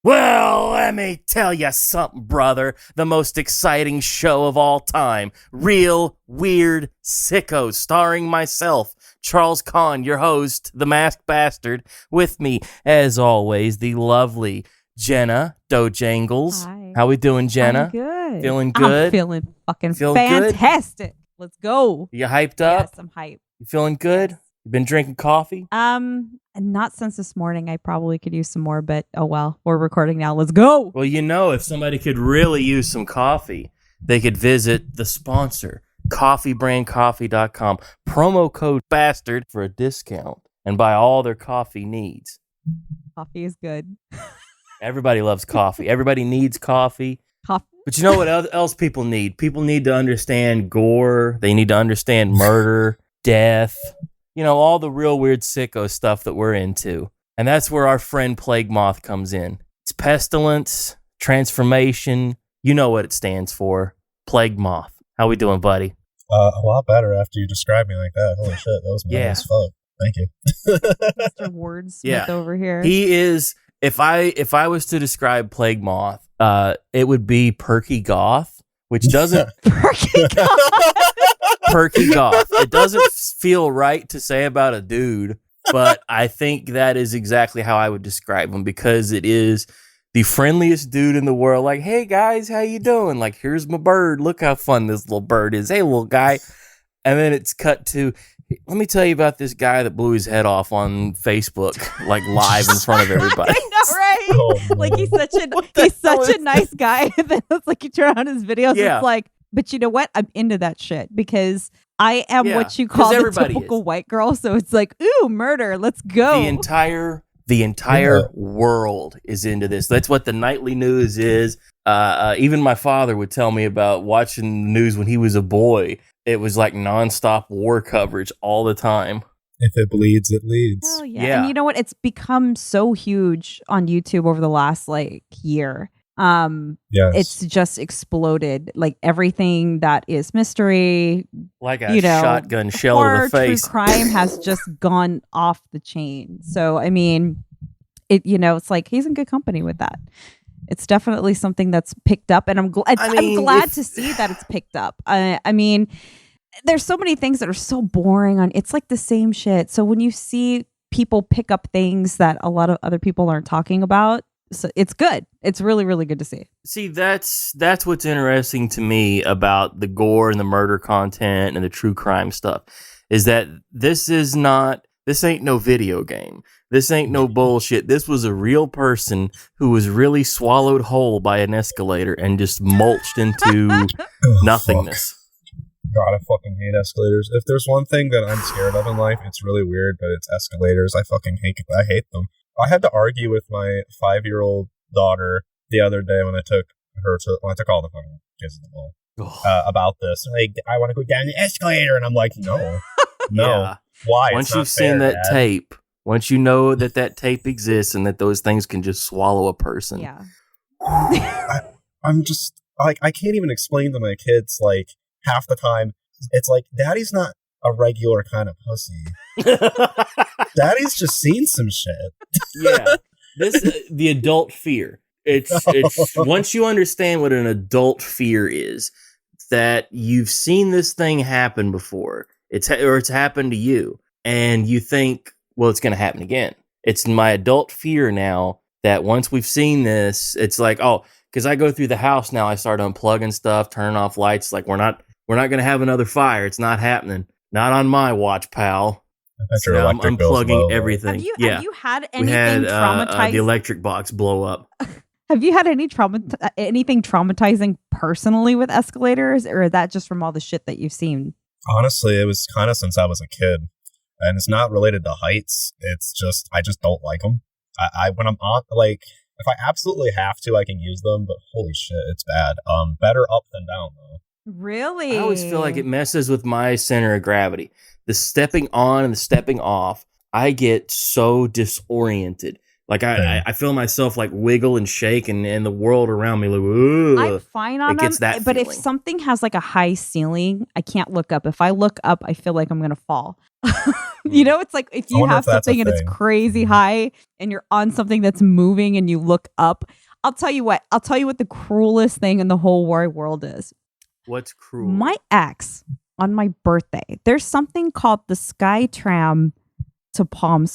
Well, let me tell you something, brother. The most exciting show of all time. Real Weird Sickos, starring myself, Charles Kahn, your host, the masked bastard. With me, as always, the lovely Jenna Dojangles. Hi. How we doing, Jenna? I'm good. Feeling good? I'm feeling fucking Feeling good? fantastic. Let's go. You hyped up? Yes, I'm hyped. You feeling good? Yes. You been drinking coffee? Not since this morning. I probably could use some more, but oh well. We're recording now. Let's go. Well, you know, if somebody could really use some coffee, they could visit the sponsor, coffeebrandcoffee.com. Promo code BASTARD for a discount and buy all their coffee needs. Coffee is good. Everybody loves coffee. Everybody needs coffee. Coffee. But you know what else people need? People need to understand gore. They need to understand murder, death. You know, all the real weird sicko stuff that we're into. And that's where our friend Plague Moth comes in. It's pestilence, transformation. You know what it stands for. Plague Moth. How we doing, buddy? A lot better after you described me like that. Holy shit, that was mad as fuck. Thank you. Mr. Wordsmith over here. He is, if I was to describe Plague Moth, it would be perky goth, which doesn't... Perky goth. Perky goth. It doesn't feel right to say about a dude, but I think that is exactly how I would describe him, because it is the friendliest dude in the world. Like, hey guys, how you doing? Like, here's my bird. Look how fun this little bird is. Hey, little guy. And then it's cut to, let me tell you about this guy that blew his head off on Facebook, like live in front of everybody. I know, right? Oh, like he's such a nice guy. Then it's like you turn on his videos. Yeah. It's like, but you know what? I'm into that shit because I am what you call the typical white girl. So it's like, ooh, murder. Let's go. The entire world is into this. That's what the nightly news is. Even my father would tell me about watching the news when he was a boy. It was like nonstop war coverage all the time. If it bleeds, it leads. Oh yeah. And you know what? It's become so huge on YouTube over the last year. Yes. It's just exploded. Like everything that is mystery, like a shotgun shell horror, to the face. True crime has just gone off the chain. So I mean, it's like he's in good company with that. It's definitely something that's picked up, and I'm glad to see that it's picked up. I mean, there's so many things that are so boring it's like the same shit. So when you see people pick up things that a lot of other people aren't talking about, so it's good. It's really, really good to see. See, that's what's interesting to me about the gore and the murder content and the true crime stuff, is that this ain't no video game. This ain't no bullshit. This was a real person who was really swallowed whole by an escalator and just mulched into nothingness. God, I fucking hate escalators. If there's one thing that I'm scared of in life, it's really weird, but it's escalators. I hate them. I had to argue with my 5-year-old daughter the other day when I took all the fucking kids to the mall about this. Like, I want to go down the escalator, and I'm like, no. Yeah. Why? Once you've seen that tape, once you know that tape exists and that those things can just swallow a person. Yeah. I'm just like, I can't even explain to my kids, like, half the time. It's like, Daddy's not a regular kind of pussy. Daddy's just seen some shit. Yeah. The adult fear. It's once you understand what an adult fear is, that you've seen this thing happen before. It's happened to you, and you think, well, it's going to happen again. It's my adult fear now that once we've seen this, it's like, oh, because I go through the house now, I start unplugging stuff, turning off lights. Like, we're not going to have another fire. It's not happening. Not on my watch, pal. So now I'm unplugging everything. Have you had anything traumatizing? The electric box blow up. Have you had anything traumatizing personally with escalators, or is that just from all the shit that you've seen? Honestly, it was kind of since I was a kid, and it's not related to heights. It's just, I just don't like them. When I'm on, like, if I absolutely have to, I can use them, but holy shit, it's bad. Better up than down though. Really? I always feel like it messes with my center of gravity. The stepping on and the stepping off, I get so disoriented Like I feel myself like wiggle and shake, and the world around me like, ugh. I'm fine on them, but if something has like a high ceiling, I can't look up. If I look up, I feel like I'm gonna fall. You know, it's like if you have something and it's crazy high, and you're on something that's moving, and you look up. I'll tell you what the cruelest thing in the whole wide world is. What's cruel? My ex on my birthday. There's something called the Sky Tram to Palm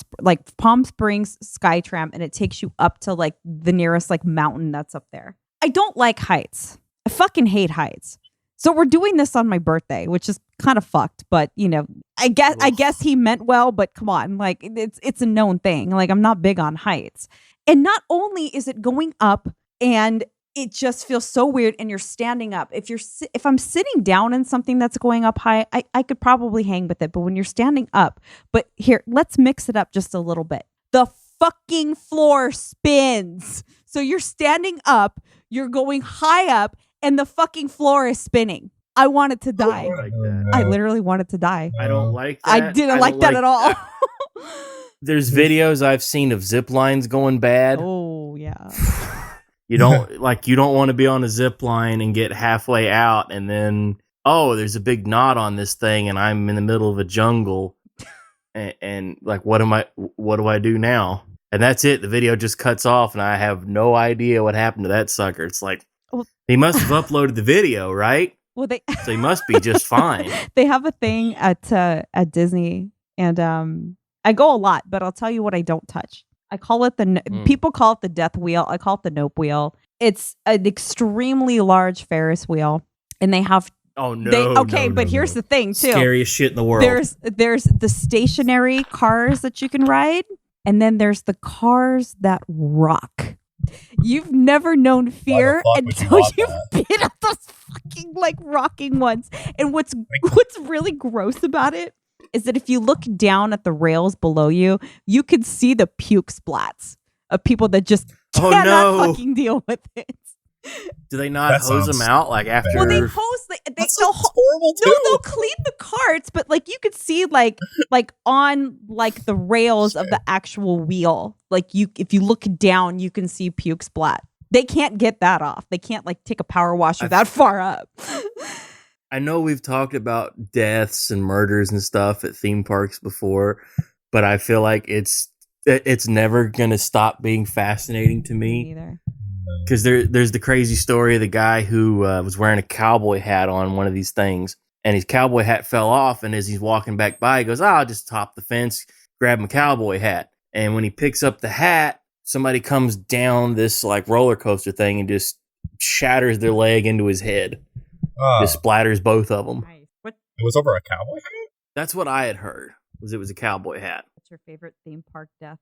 Springs Sky Tram, and it takes you up to like the nearest like mountain that's up there. I don't like heights. I fucking hate heights. So we're doing this on my birthday, which is kind of fucked, but you know, I guess he meant well, but come on, like it's a known thing. Like I'm not big on heights. And not only is it going up and it just feels so weird and you're standing up. If I'm sitting down in something that's going up high, I could probably hang with it. But when you're standing up, but here, let's mix it up just a little bit. The fucking floor spins. So you're standing up, you're going high up, and the fucking floor is spinning. I wanted to die. I literally wanted to die. I don't like that. I didn't like that at all. There's videos I've seen of zip lines going bad. Oh, yeah. You don't want to be on a zip line and get halfway out and then, there's a big knot on this thing and I'm in the middle of a jungle and like, what do I do now? And that's it. The video just cuts off and I have no idea what happened to that sucker. It's like, he must have uploaded the video, right? Well, so he must be just fine. They have a thing at Disney and I go a lot, but I'll tell you what I don't touch. I call it people call it the death wheel. I call it the nope wheel. It's an extremely large Ferris wheel, and they have. Oh no! But here's the thing too. Scariest shit in the world. There's the stationary cars that you can ride, and then there's the cars that rock. You've never known fear until you've been at those fucking like rocking ones. And what's really gross about it is that if you look down at the rails below you, you can see the puke splats of people that just cannot fucking deal with it. Do they not hose them out like after? Well, they hose. They'll clean the carts, but like you could see like on like the rails of the actual wheel. Like if you look down, you can see puke splat. They can't get that off. They can't like take a power washer that far up. I know we've talked about deaths and murders and stuff at theme parks before, but I feel like it's never gonna stop being fascinating to me. Either. Because there's the crazy story of the guy who was wearing a cowboy hat on one of these things, and his cowboy hat fell off, and as he's walking back by, he goes, I'll just top the fence, grab my cowboy hat. And when he picks up the hat, somebody comes down this like roller coaster thing and just shatters their leg into his head. Just splatters both of them. Nice. What? It was over a cowboy hat? That's what I had heard, it was a cowboy hat. What's your favorite theme park death?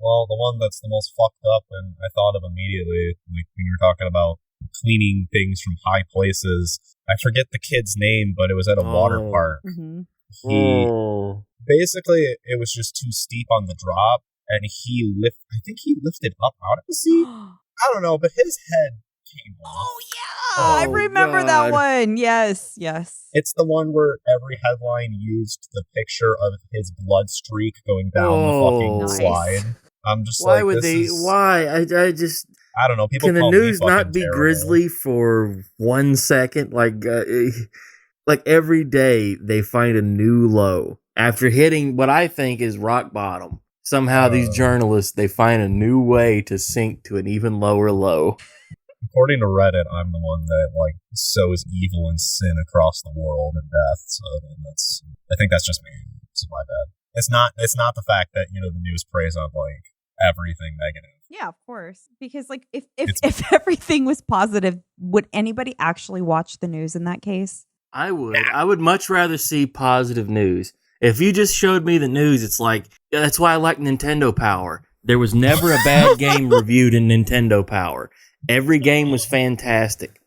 Well, the one that's the most fucked up and I thought of immediately, like when you were talking about cleaning things from high places. I forget the kid's name, but it was at a water park. Mm-hmm. Basically, it was just too steep on the drop, and I think he lifted up out of the seat. I don't know, but his head came off. Oh, yeah! I remember that one. Yes. It's the one where every headline used the picture of his blood streak going down the fucking slide. I'm just why would they? Why? I don't know. People can the news not be terrible. Grisly for 1 second? Like every day they find a new low after hitting what I think is rock bottom. Somehow these journalists, they find a new way to sink to an even lower low. According to Reddit, I'm the one that like sows evil and sin across the world and death. So I think that's just me. It's my bad. It's not the fact that the news preys on like everything negative. Yeah, of course. Because like if everything was positive, would anybody actually watch the news in that case? I would. I would much rather see positive news. If you just showed me the news, it's like that's why I like Nintendo Power. There was never a bad game reviewed in Nintendo Power. Every game was fantastic.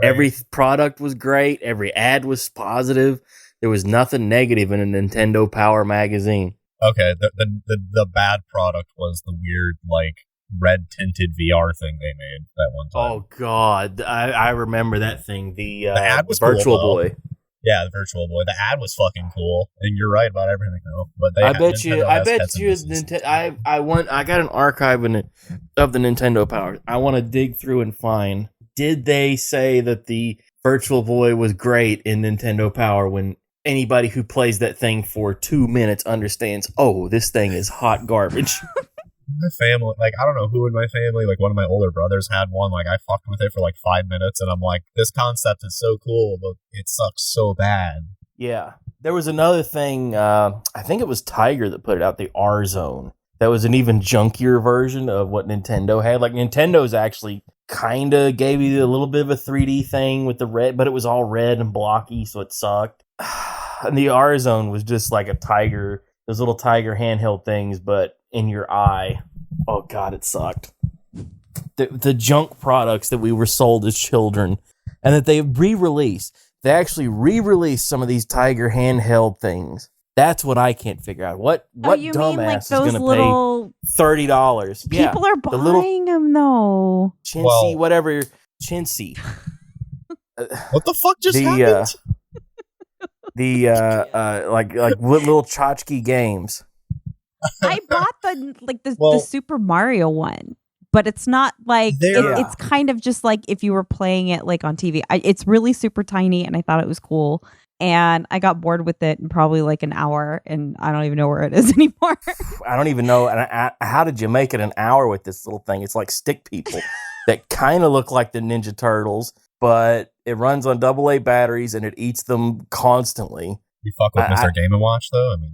Right. Every product was great. Every ad was positive. There was nothing negative in a Nintendo Power magazine. Okay, the bad product was the weird like red tinted VR thing they made that one time. Oh God, I remember that thing. The ad was Virtual cool, Boy. Yeah, the Virtual Boy. The ad was fucking cool, and you're right about everything though. But I bet you, I got an archive of the Nintendo Power. I want to dig through and find. Did they say that the Virtual Boy was great in Nintendo Power when anybody who plays that thing for 2 minutes understands, oh, this thing is hot garbage? My family, like, I don't know who in my family, like, one of my older brothers had one. Like, I fucked with it for like 5 minutes, and I'm like, this concept is so cool, but it sucks so bad. Yeah. There was another thing, I think it was Tiger that put it out, the R-Zone. That was an even junkier version of what Nintendo had. Like, Nintendo's actually kind of gave you a little bit of a 3D thing with the red, but it was all red and blocky, so it sucked. And the R-Zone was just like a Tiger, those little Tiger handheld things, but in your eye. Oh God, it sucked. The junk products that we were sold as children, and that they re-released. They actually re-released some of these Tiger handheld things. That's what I can't figure out. What you dumbass mean like is going to little... pay $30? People are buying them though. Chintzy, whatever. Chintzy. What the fuck just happened? Like little tchotchke games. I bought the Super Mario one, but it's not like it's kind of just like if you were playing it like on TV. It's really super tiny, and I thought it was cool, and I got bored with it in probably like an hour, and I don't even know where it is anymore. I don't even know. And how did you make it an hour with this little thing? It's like stick people that kind of look like the Ninja Turtles, but it runs on AA batteries and it eats them constantly. You fuck with Mr. Game & Watch though? I mean,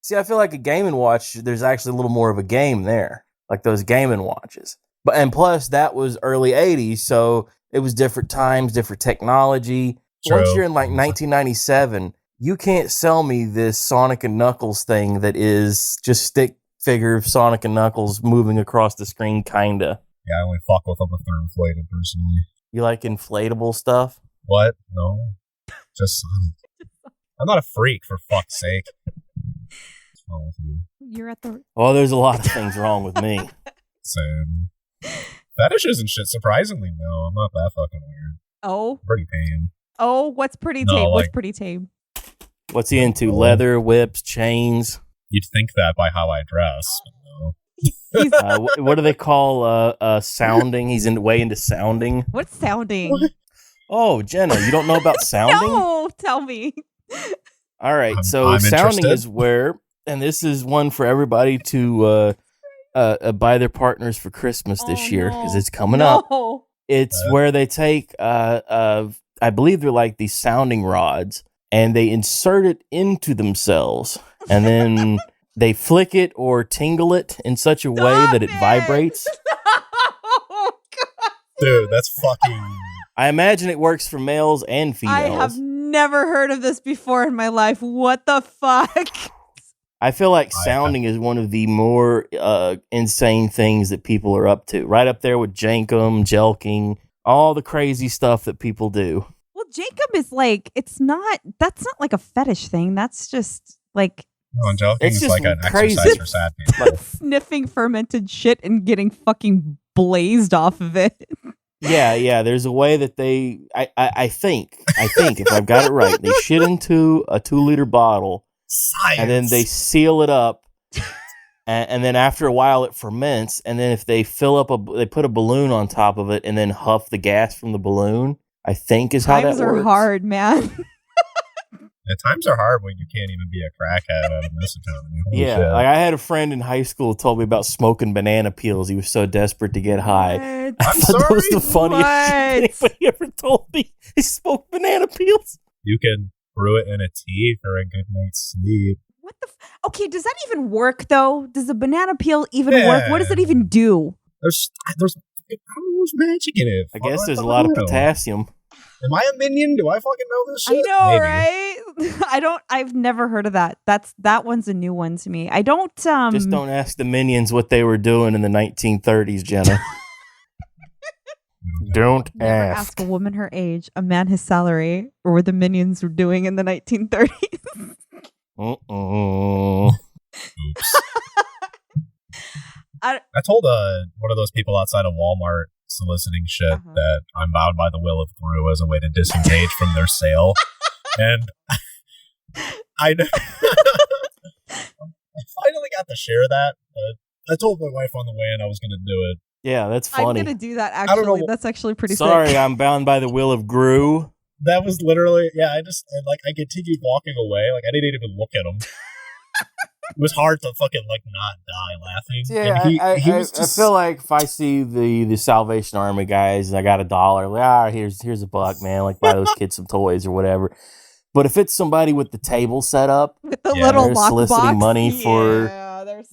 See, I feel like a Game & Watch, there's actually a little more of a game there, like those Game & Watches. And plus, that was early 80s, so it was different times, different technology. True. Once you're in like 1997, you can't sell me this Sonic and Knuckles thing that is just stick figure of Sonic and Knuckles moving across the screen, kinda. Yeah, I only fuck with them if they're inflated, personally. You like inflatable stuff? What? No. Just Sonic. I'm not a freak, for fuck's sake. You're at the... Oh, there's a lot of things wrong with me. Same. Fetishes and shit, surprisingly, no. I'm not that fucking weird. Oh? Pretty tame. Oh, what's pretty tame? Like, what's pretty tame? What's he into? Leather, whips, chains? You'd think that by how I dress, but no. What do they call sounding? He's way into sounding. What's sounding? What? Oh, Jenna, you don't know about sounding? No, tell me. All right, I'm sounding interested. Is where, and this is one for everybody to buy their partners for Christmas this year because it's coming up. It's where they take, I believe they're like these sounding rods, and they insert it into themselves, and then they flick it or tingle it in such a way that it vibrates. Oh, God. Dude, that's fucking... I imagine it works for males and females. I have never heard of this before in my life. What the fuck? I feel like sounding is one of the more insane things that people are up to. Right up there with jankum, jelking, all the crazy stuff that people do. Well, jankum is like, that's not like a fetish thing. That's just like... No, jelking is like an crazy exercise for sad people. Like sniffing fermented shit and getting fucking blazed off of it. Yeah. There's a way that I think if I've got it right, they shit into a 2-liter bottle. Science. And then they seal it up, and then after a while it ferments. And then if they they put a balloon on top of it, and then huff the gas from the balloon. I think is how that works. Times are hard, man. Yeah, times are hard when you can't even be a crackhead out of this economy. Holy shit. Like I had a friend in high school who told me about smoking banana peels. He was so desperate to get high. I'm sorry. That was the funniest shit anybody ever told me. He smoked banana peels. You can brew it in a tea for a good night's sleep. What the? Okay, does that even work though? Does the banana peel even work? What does it even do? There's magic in it. I guess there's a lot of potassium. Am I a minion? Do I fucking know this shit? I know, Maybe. Right? I've never heard of that. That one's a new one to me. I don't Just don't ask the minions what they were doing in the 1930s, Jenna. Don't never ask a woman her age, a man his salary, or what the minions were doing in the 1930s. Oops. I told one of those people outside of Walmart soliciting shit that I'm bound by the will of Gru as a way to disengage from their sale. And I finally got to share that, but I told my wife on the way in I was going to do it. Yeah, that's funny. I'm going to do that, actually. That's actually pretty Sorry, sick. I'm bound by the will of Gru. That was literally, I continued walking away. Like, I didn't even look at him. It was hard to fucking, not die laughing. Yeah, he was just... I feel like if I see the Salvation Army guys and I got $1, here's $1, man. Buy those kids some toys or whatever. But if it's somebody with the table set up, with the little lockbox, soliciting money for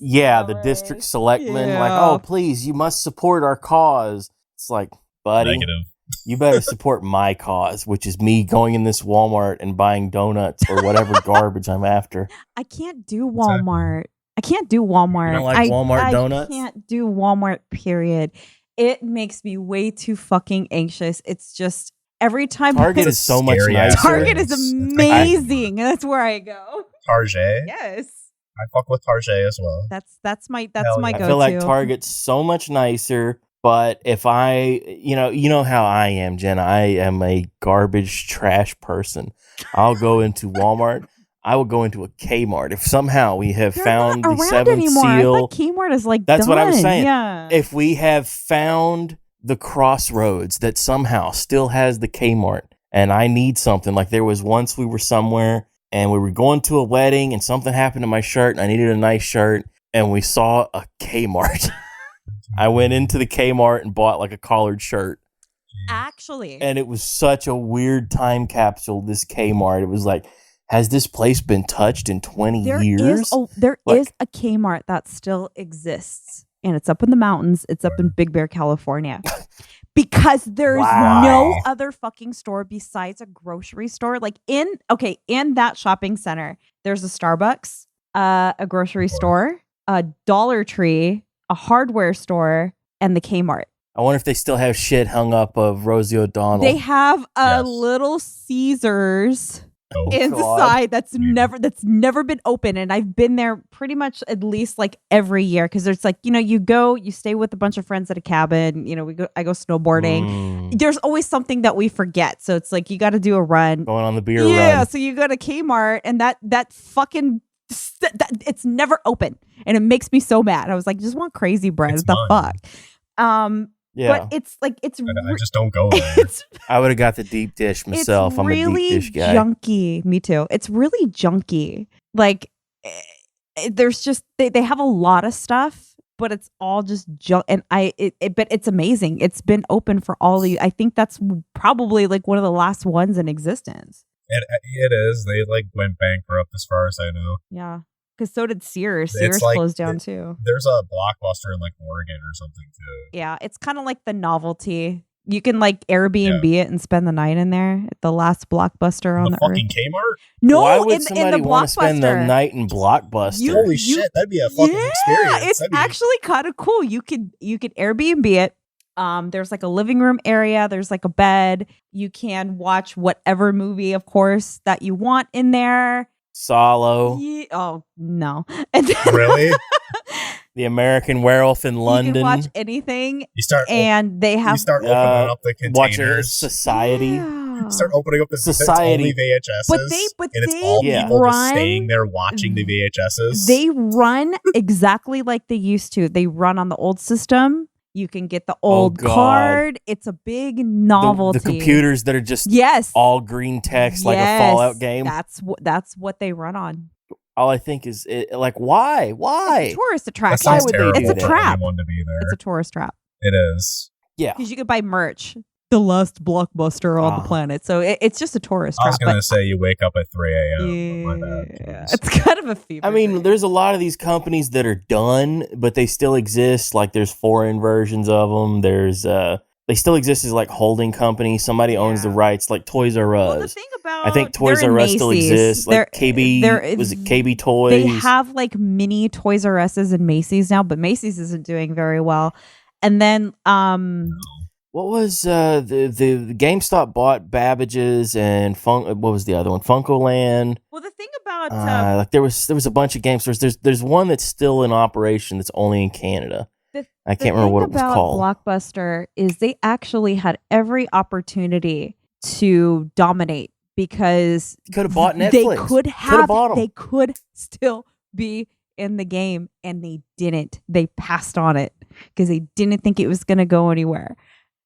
the district selectmen, oh, please, you must support our cause. It's like, buddy, negative. You better support my cause, which is me going in this Walmart and buying donuts or whatever garbage I'm after. I can't do Walmart. I can't do Walmart. You don't like Walmart donuts? I can't do Walmart, period. It makes me way too fucking anxious. It's just every time Target is so much nicer. Target is amazing. That's where I go. Target? Yes. I fuck with Target as well. That's my go-to. I feel like Target's so much nicer. But if I, you know how I am, Jenna. I am a garbage trash person. I'll go into Walmart. I will go into a Kmart. If somehow we have found the seventh seal. I thought Kmart is that's done. What I was saying. Yeah. If we have found the crossroads that somehow still has the Kmart, and I need something, like there was once we were somewhere and we were going to a wedding and something happened to my shirt and I needed a nice shirt and we saw a Kmart. I went into the Kmart and bought a collared shirt. Actually. And it was such a weird time capsule, this Kmart. It was like, has this place been touched in 20 years? There is a Kmart that still exists. And it's up in the mountains. It's up in Big Bear, California. Because there's no other fucking store besides a grocery store. In that shopping center, there's a Starbucks, a grocery store, a Dollar Tree, a hardware store, and the Kmart. I wonder if they still have shit hung up of Rosie O'Donnell. They have a Little Caesars inside that's never been open, and I've been there pretty much at least every year because there's you stay with a bunch of friends at a cabin. I go snowboarding. There's always something that we forget, so it's you got to do a run. Going on the beer run. Yeah, so you go to Kmart, and that fucking. It's never open, and it makes me so mad. I was like, just want crazy bread. What the fuck? Yeah. But it's I just don't go there. I would have got the deep dish myself. I'm a deep dish guy. Junky. Me too. It's really junky. There's just they have a lot of stuff, but it's all just junk. And but it's amazing. It's been open for all the. I think that's probably one of the last ones in existence. It is. They went bankrupt as far as I know. Yeah. Because so did Sears. Sears closed down too. There's a Blockbuster in Oregon or something too. Yeah, it's kind of like the novelty. You can Airbnb it and spend the night in there at the last Blockbuster on the fucking earth. Kmart? No, why would in somebody the want Blockbuster. to spend the night in Blockbuster? Holy shit, that'd be a fucking experience. It's actually kind of cool. You could Airbnb it. There's a living room area. There's a bed. You can watch whatever movie, of course, that you want in there. Solo. Yeah. Oh no! And then, really? The American Werewolf in London. You can watch anything. You start and they have. You start opening up the containers. Watching Society. Yeah. You start opening up the But Society VHSs. and it's all people just staying there watching the VHSs. They run exactly like they used to. They run on the old system. You can get the old card. It's a big novelty. The computers that are just all green text like a Fallout game. That's what they run on. All I think is why? It's a tourist attraction. Why would they do It's a trap. To be there. It's a tourist trap. It is. Yeah. Because you could buy merch. The last Blockbuster on the planet. So it's just a tourist trap. I was going to say you wake up at 3 a.m. Yeah, my bad. it's kind of a fever. I mean, there's a lot of these companies that are done, but they still exist. There's foreign versions of them. There's they still exist as holding companies. Somebody owns the rights, Toys R Us. Well, the thing about I think Toys R Us still exists. KB was it KB Toys? They have mini Toys R Us's and Macy's now, but Macy's isn't doing very well. And then what was the GameStop bought Babbage's and what was the other one? Funkoland. Well, the thing about there was a bunch of game stores. There's one that's still in operation that's only in Canada. I can't remember what it was called. Blockbuster is they actually had every opportunity to dominate because could have bought Netflix. They could still be in the game, and they didn't. They passed on it because they didn't think it was going to go anywhere.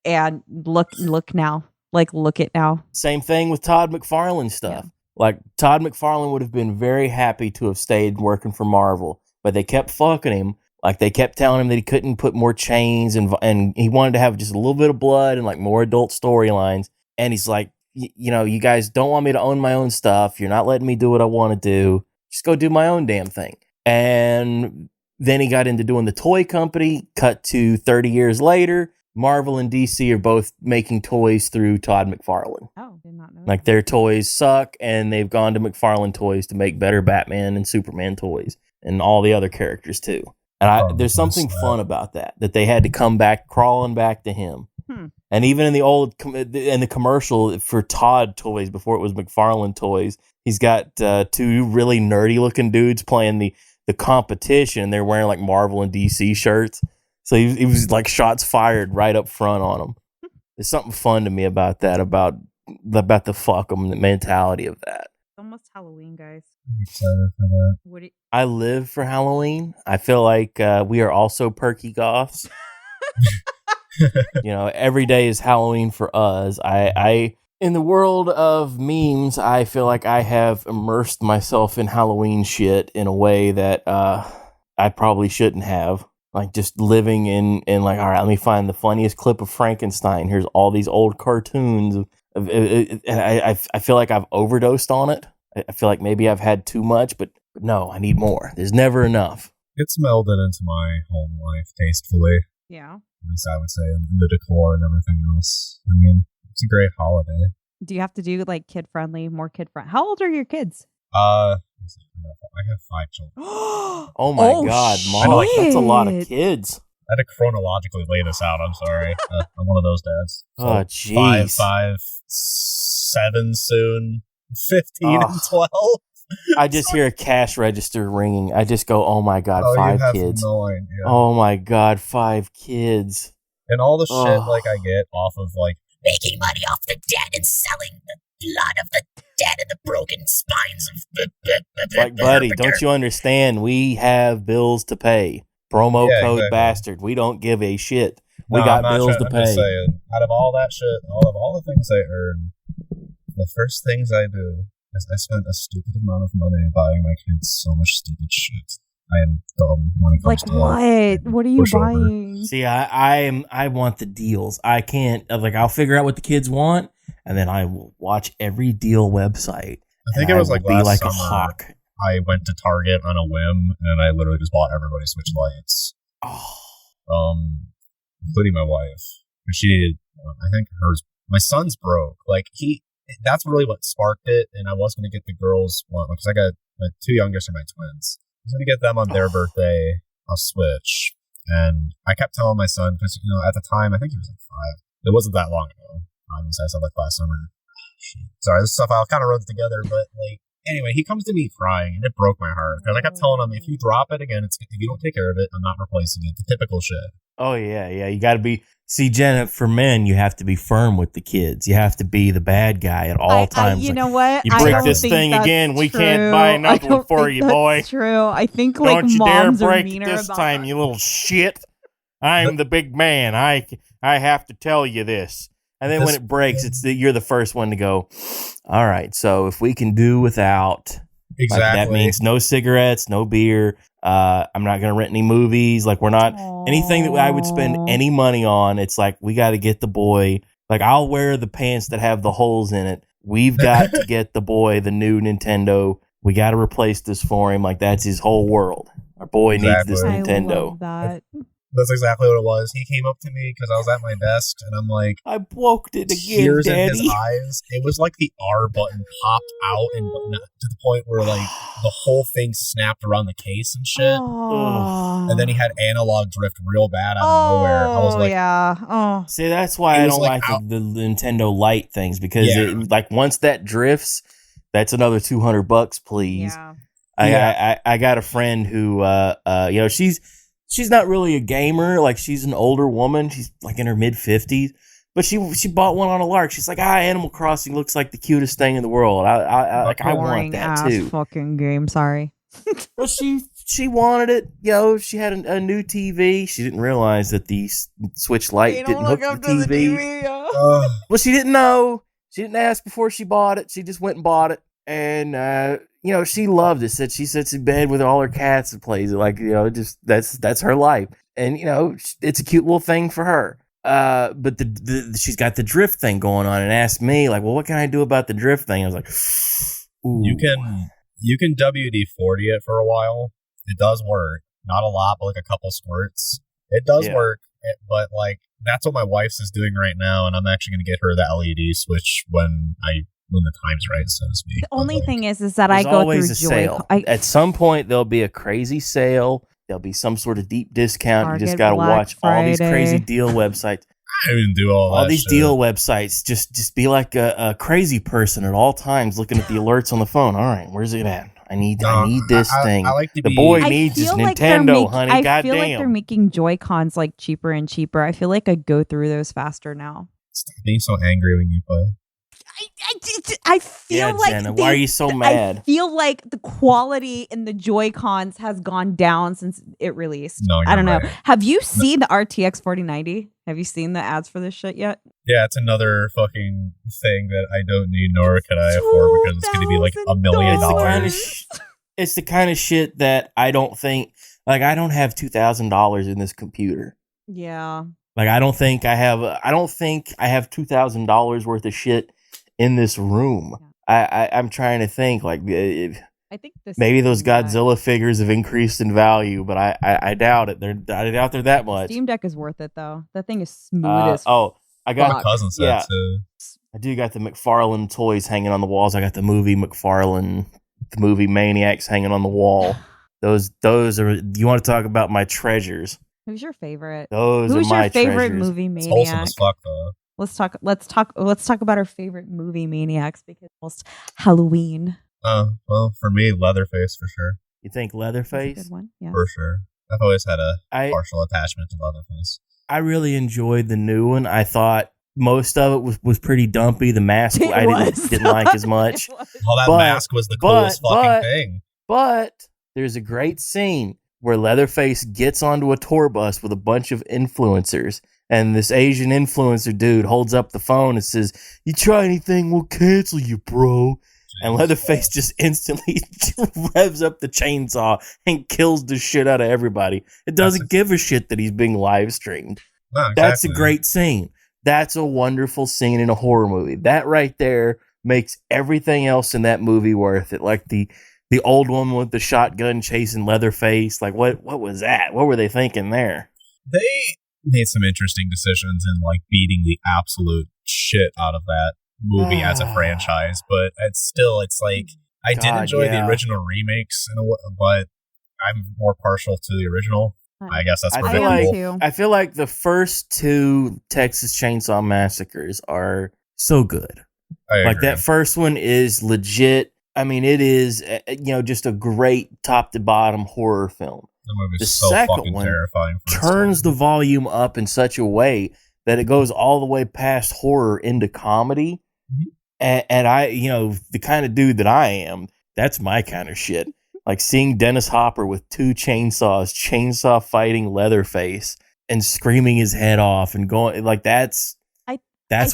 And look now. Like, look at now. Same thing with Todd McFarlane stuff. Yeah. Like, Todd McFarlane would have been very happy to have stayed working for Marvel, but they kept fucking him. Like, they kept telling him that he couldn't put more chains, and he wanted to have just a little bit of blood and, like, more adult storylines. And he's like, you know, you guys don't want me to own my own stuff. You're not letting me do what I want to do. Just go do my own damn thing. And then he got into doing the toy company. Cut to 30 years later, Marvel and DC are both making toys through Todd McFarlane. Oh, did not know. Like, their toys suck, and they've gone to McFarlane Toys to make better Batman and Superman toys, and all the other characters too. And there's something fun about that they had to come back, crawling back to him. And even in the commercial for Todd Toys, before it was McFarlane Toys, he's got two really nerdy looking dudes playing the competition. They're wearing like Marvel and DC shirts. So he was like shots fired right up front on them. There's something fun to me about that, about the fuck 'em mentality of that. It's almost Halloween, guys. I'm excited for that. I live for Halloween. I feel like we are also perky goths. You know, every day is Halloween for us. I in the world of memes, I feel like I have immersed myself in Halloween shit in a way that I probably shouldn't have. Like, just living in like, all right, let me find the funniest clip of Frankenstein. Here's all these old cartoons. And I feel like I've overdosed on it. I feel like maybe I've had too much, but no, I need more. There's never enough. It's melded into my home life tastefully. Yeah. At least I would say, in the decor and everything else. I mean, it's a great holiday. Do you have to do like kid-friendly, more kid-friendly? How old are your kids? I have 5 children. Oh my God, Moth, that's a lot of kids. I had to chronologically lay this out. I'm sorry. I'm one of those dads. So oh, jeez. 5, 7 soon, 15 and 12. I just hear a cash register ringing. I just go, oh my God, 5 kids. No idea. Oh my God, 5 kids. And all the shit like I get off of like making money off the dead and selling the blood of the dead and the broken spines of the like, buddy, don't you understand? We have bills to pay. Promo code exactly. Bastard. We don't give a shit. We got bills to pay. I'm just saying, out of all that shit, all the things I earn, the first things I do is I spend a stupid amount of money buying my kids so much stupid shit. I am dumb when it comes to what? What are you buying? Over. See, I want the deals. I can't, like, I'll figure out what the kids want, and then I will watch every deal website. I think it was like last summer. A hawk. I went to Target on a whim, and I literally just bought everybody Switch lights. Including my wife. She needed, I think hers. My son's broke. Like, that's really what sparked it, and I was going to get the girls one, because I got my 2 youngest are my twins. I was going to get them on their birthday a Switch, and I kept telling my son, because, you know, at the time, I think he was like 5. It wasn't that long ago. I said like last summer. Sorry, this stuff all kind of runs together, but like, anyway, he comes to me crying, and it broke my heart, because I kept telling him, if you drop it again, if you don't take care of it, I'm not replacing it. The typical shit. Oh, yeah. You got to be... See, Jenna, for men, you have to be firm with the kids. You have to be the bad guy at all times. You know what? You break this thing again, we can't buy another one for you, boy. That's true. I think like don't you moms dare break are meaner this about time, that. You little shit. I'm the big man. I have to tell you this. And then when it breaks, you're the first one to go, all right, so if we can do without... Exactly. Like, that means no cigarettes, no beer. I'm not going to rent any movies. Like, we're not anything that I would spend any money on. It's like, we got to get the boy. Like, I'll wear the pants that have the holes in it. We've got to get the boy the new Nintendo. We got to replace this for him. Like, that's his whole world. Our boy needs this Nintendo. I love that. That's exactly what it was. He came up to me because I was at my desk, and I'm like, I broke it again, tears Daddy. in his eyes. It was like the R button popped out, and to the point where like the whole thing snapped around the case and shit. And then he had analog drift real bad out of nowhere. I was like, yeah. See, that's why I don't like the Nintendo Light things, because it, like, once that drifts, that's another $200, please. Yeah. I got a friend who, you know, she's not really a gamer. Like, she's an older woman. She's like in her mid-50s. But she bought one on a lark. She's like, Animal Crossing looks like the cutest thing in the world. I want that too. Fucking game. Sorry. Well, she wanted it. She had a new TV. She didn't realize that the Switch Lite didn't hook to the TV. Well, she didn't know. She didn't ask before she bought it. She just went and bought it. And, she loved it. She sits in bed with all her cats and plays it. Like, just that's her life. And, it's a cute little thing for her. But she's got the drift thing going on and asked me, like, well, what can I do about the drift thing? I was like, ooh. You can WD-40 it for a while. It does work. Not a lot, but like a couple squirts. It does work. But like, that's what my wife's is doing right now, and I'm actually going to get her the LED switch when the time's right, so to speak. The only thing is that I go through sale. At some point, there'll be a crazy sale. There'll be some sort of deep discount. Target, you just got to watch Friday. All these crazy deal websites. I didn't do all these shit. Deal websites. Just be like a crazy person at all times, looking at the alerts on the phone. All right, where's it at? I need this thing. I like to the boy needs his Nintendo, honey. I feel like they're making Joy-Cons like cheaper and cheaper. I feel like I go through those faster now. Stop being so angry when you play. I feel like Jenna, why are you so mad? I feel like the quality in the Joy-Cons has gone down since it released. No, I don't know. Right. Have you seen the RTX 4090? Have you seen the ads for this shit yet? Yeah, it's another fucking thing that I don't need, nor can I afford, because it's going to be like $1 million. It's the kind of shit that I don't think, like, I don't have $2,000 in this computer. Yeah. Like, I don't think I have $2,000 worth of shit in this room. Yeah. I'm trying to think, like, I think maybe those Godzilla figures have increased in value, but I doubt it. I doubt they're that much. Steam Deck is worth it though. That thing is smooth as I got my cousin said too. I do got the McFarlane toys hanging on the walls. I got the movie McFarlane, the movie Maniacs hanging on the wall. Those are, you want to talk about my treasures? Who's your favorite? Who's your favorite treasures. movie Maniac? It's wholesome as fuck though. Let's talk about our favorite movie Maniacs, because it's almost Halloween. Well, for me, Leatherface for sure. You think Leatherface? That's a good one. Yeah. For sure. I've always had a partial attachment to Leatherface. I really enjoyed the new one. I thought most of it was pretty dumpy. The mask I didn't like as much. Mask was the coolest fucking thing. But there's a great scene where Leatherface gets onto a tour bus with a bunch of influencers, and this Asian influencer dude holds up the phone and says, "You try anything, we'll cancel you, bro." And Leatherface just instantly revs up the chainsaw and kills the shit out of everybody. It doesn't give a shit that he's being live streamed. No, exactly. That's a great scene. That's a wonderful scene in a horror movie. That right there makes everything else in that movie worth it. Like the old woman with the shotgun chasing Leatherface. Like, what was that? What were they thinking there? They made some interesting decisions in like beating the absolute shit out of that movie as a franchise, but it's like I did enjoy the original remakes, but I'm more partial to the original. I guess that's predictable. I feel like the first two Texas Chainsaw Massacres are so good. Like, that first one is legit. I mean, it is just a great top to bottom horror film. The second one turns the volume up in such a way that it goes all the way past horror into comedy. And I, the kind of dude that I am, that's my kind of shit. Like, seeing Dennis Hopper with two chainsaw fighting Leatherface and screaming his head off and going, like, that's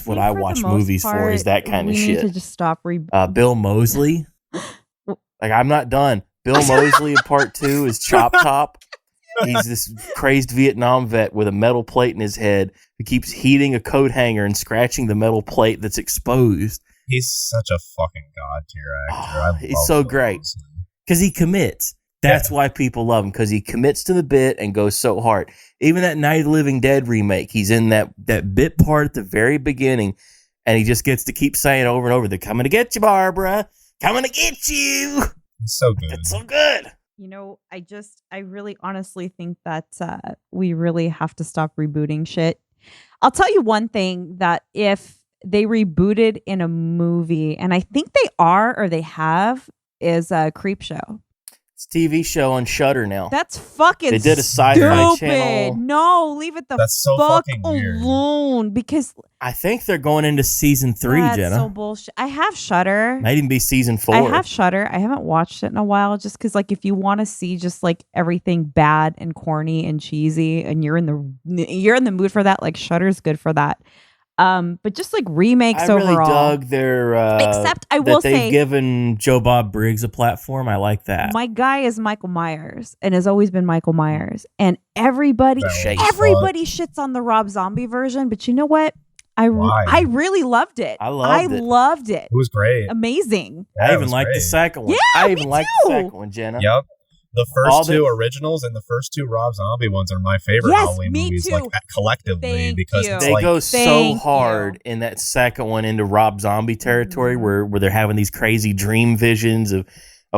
what I watch movies for, is that kind of shit. We need to just stop. Bill Moseley. Like, I'm not done. Bill Moseley in part 2 is Chop Top. He's this crazed Vietnam vet with a metal plate in his head who keeps heating a coat hanger and scratching the metal plate that's exposed. He's such a fucking god tier actor. He's so great because he commits. That's why people love him, because he commits to the bit and goes so hard. Even that Night of the Living Dead remake, he's in that bit part at the very beginning, and he just gets to keep saying over and over, "They're coming to get you, Barbara. Coming to get you." It's so good. It's so good. I really honestly think that we really have to stop rebooting shit. I'll tell you one thing, that if they rebooted in a movie, and I think they are, or they have, is a Creep Show. It's a TV show on Shudder now. That's fucking They did a sci-fi channel. No, leave it the That's so fuck fucking weird. alone. Because I think they're going into season 3, that's Jenna. so bullshit. I have Shudder. Might even be season 4. I have Shudder. I haven't watched it in a while, just because, like, if you want to see just like everything bad and corny and cheesy, and you're in the mood for that, like Shudder's good for that. But just like remakes I really overall. dug their. Except I will that they've say, given Joe Bob Briggs a platform. I like that. my guy is Michael Myers and has always been Michael Myers, and everybody Shades. shits on the Rob Zombie version. But you know what? Why? I really loved it. I loved it. loved it. It was great. Amazing. I Yeah, it even was like the great. second one. Yeah, I me even like too. the second one, Jenna. Yep. The All first the- two originals and the first two Rob Zombie ones are my favorite Yes, Halloween me movies, too. like collectively, Thank because you. it's They like go so Thank hard you. in that second one into Rob Zombie territory, Mhm. where they're having these crazy dream visions of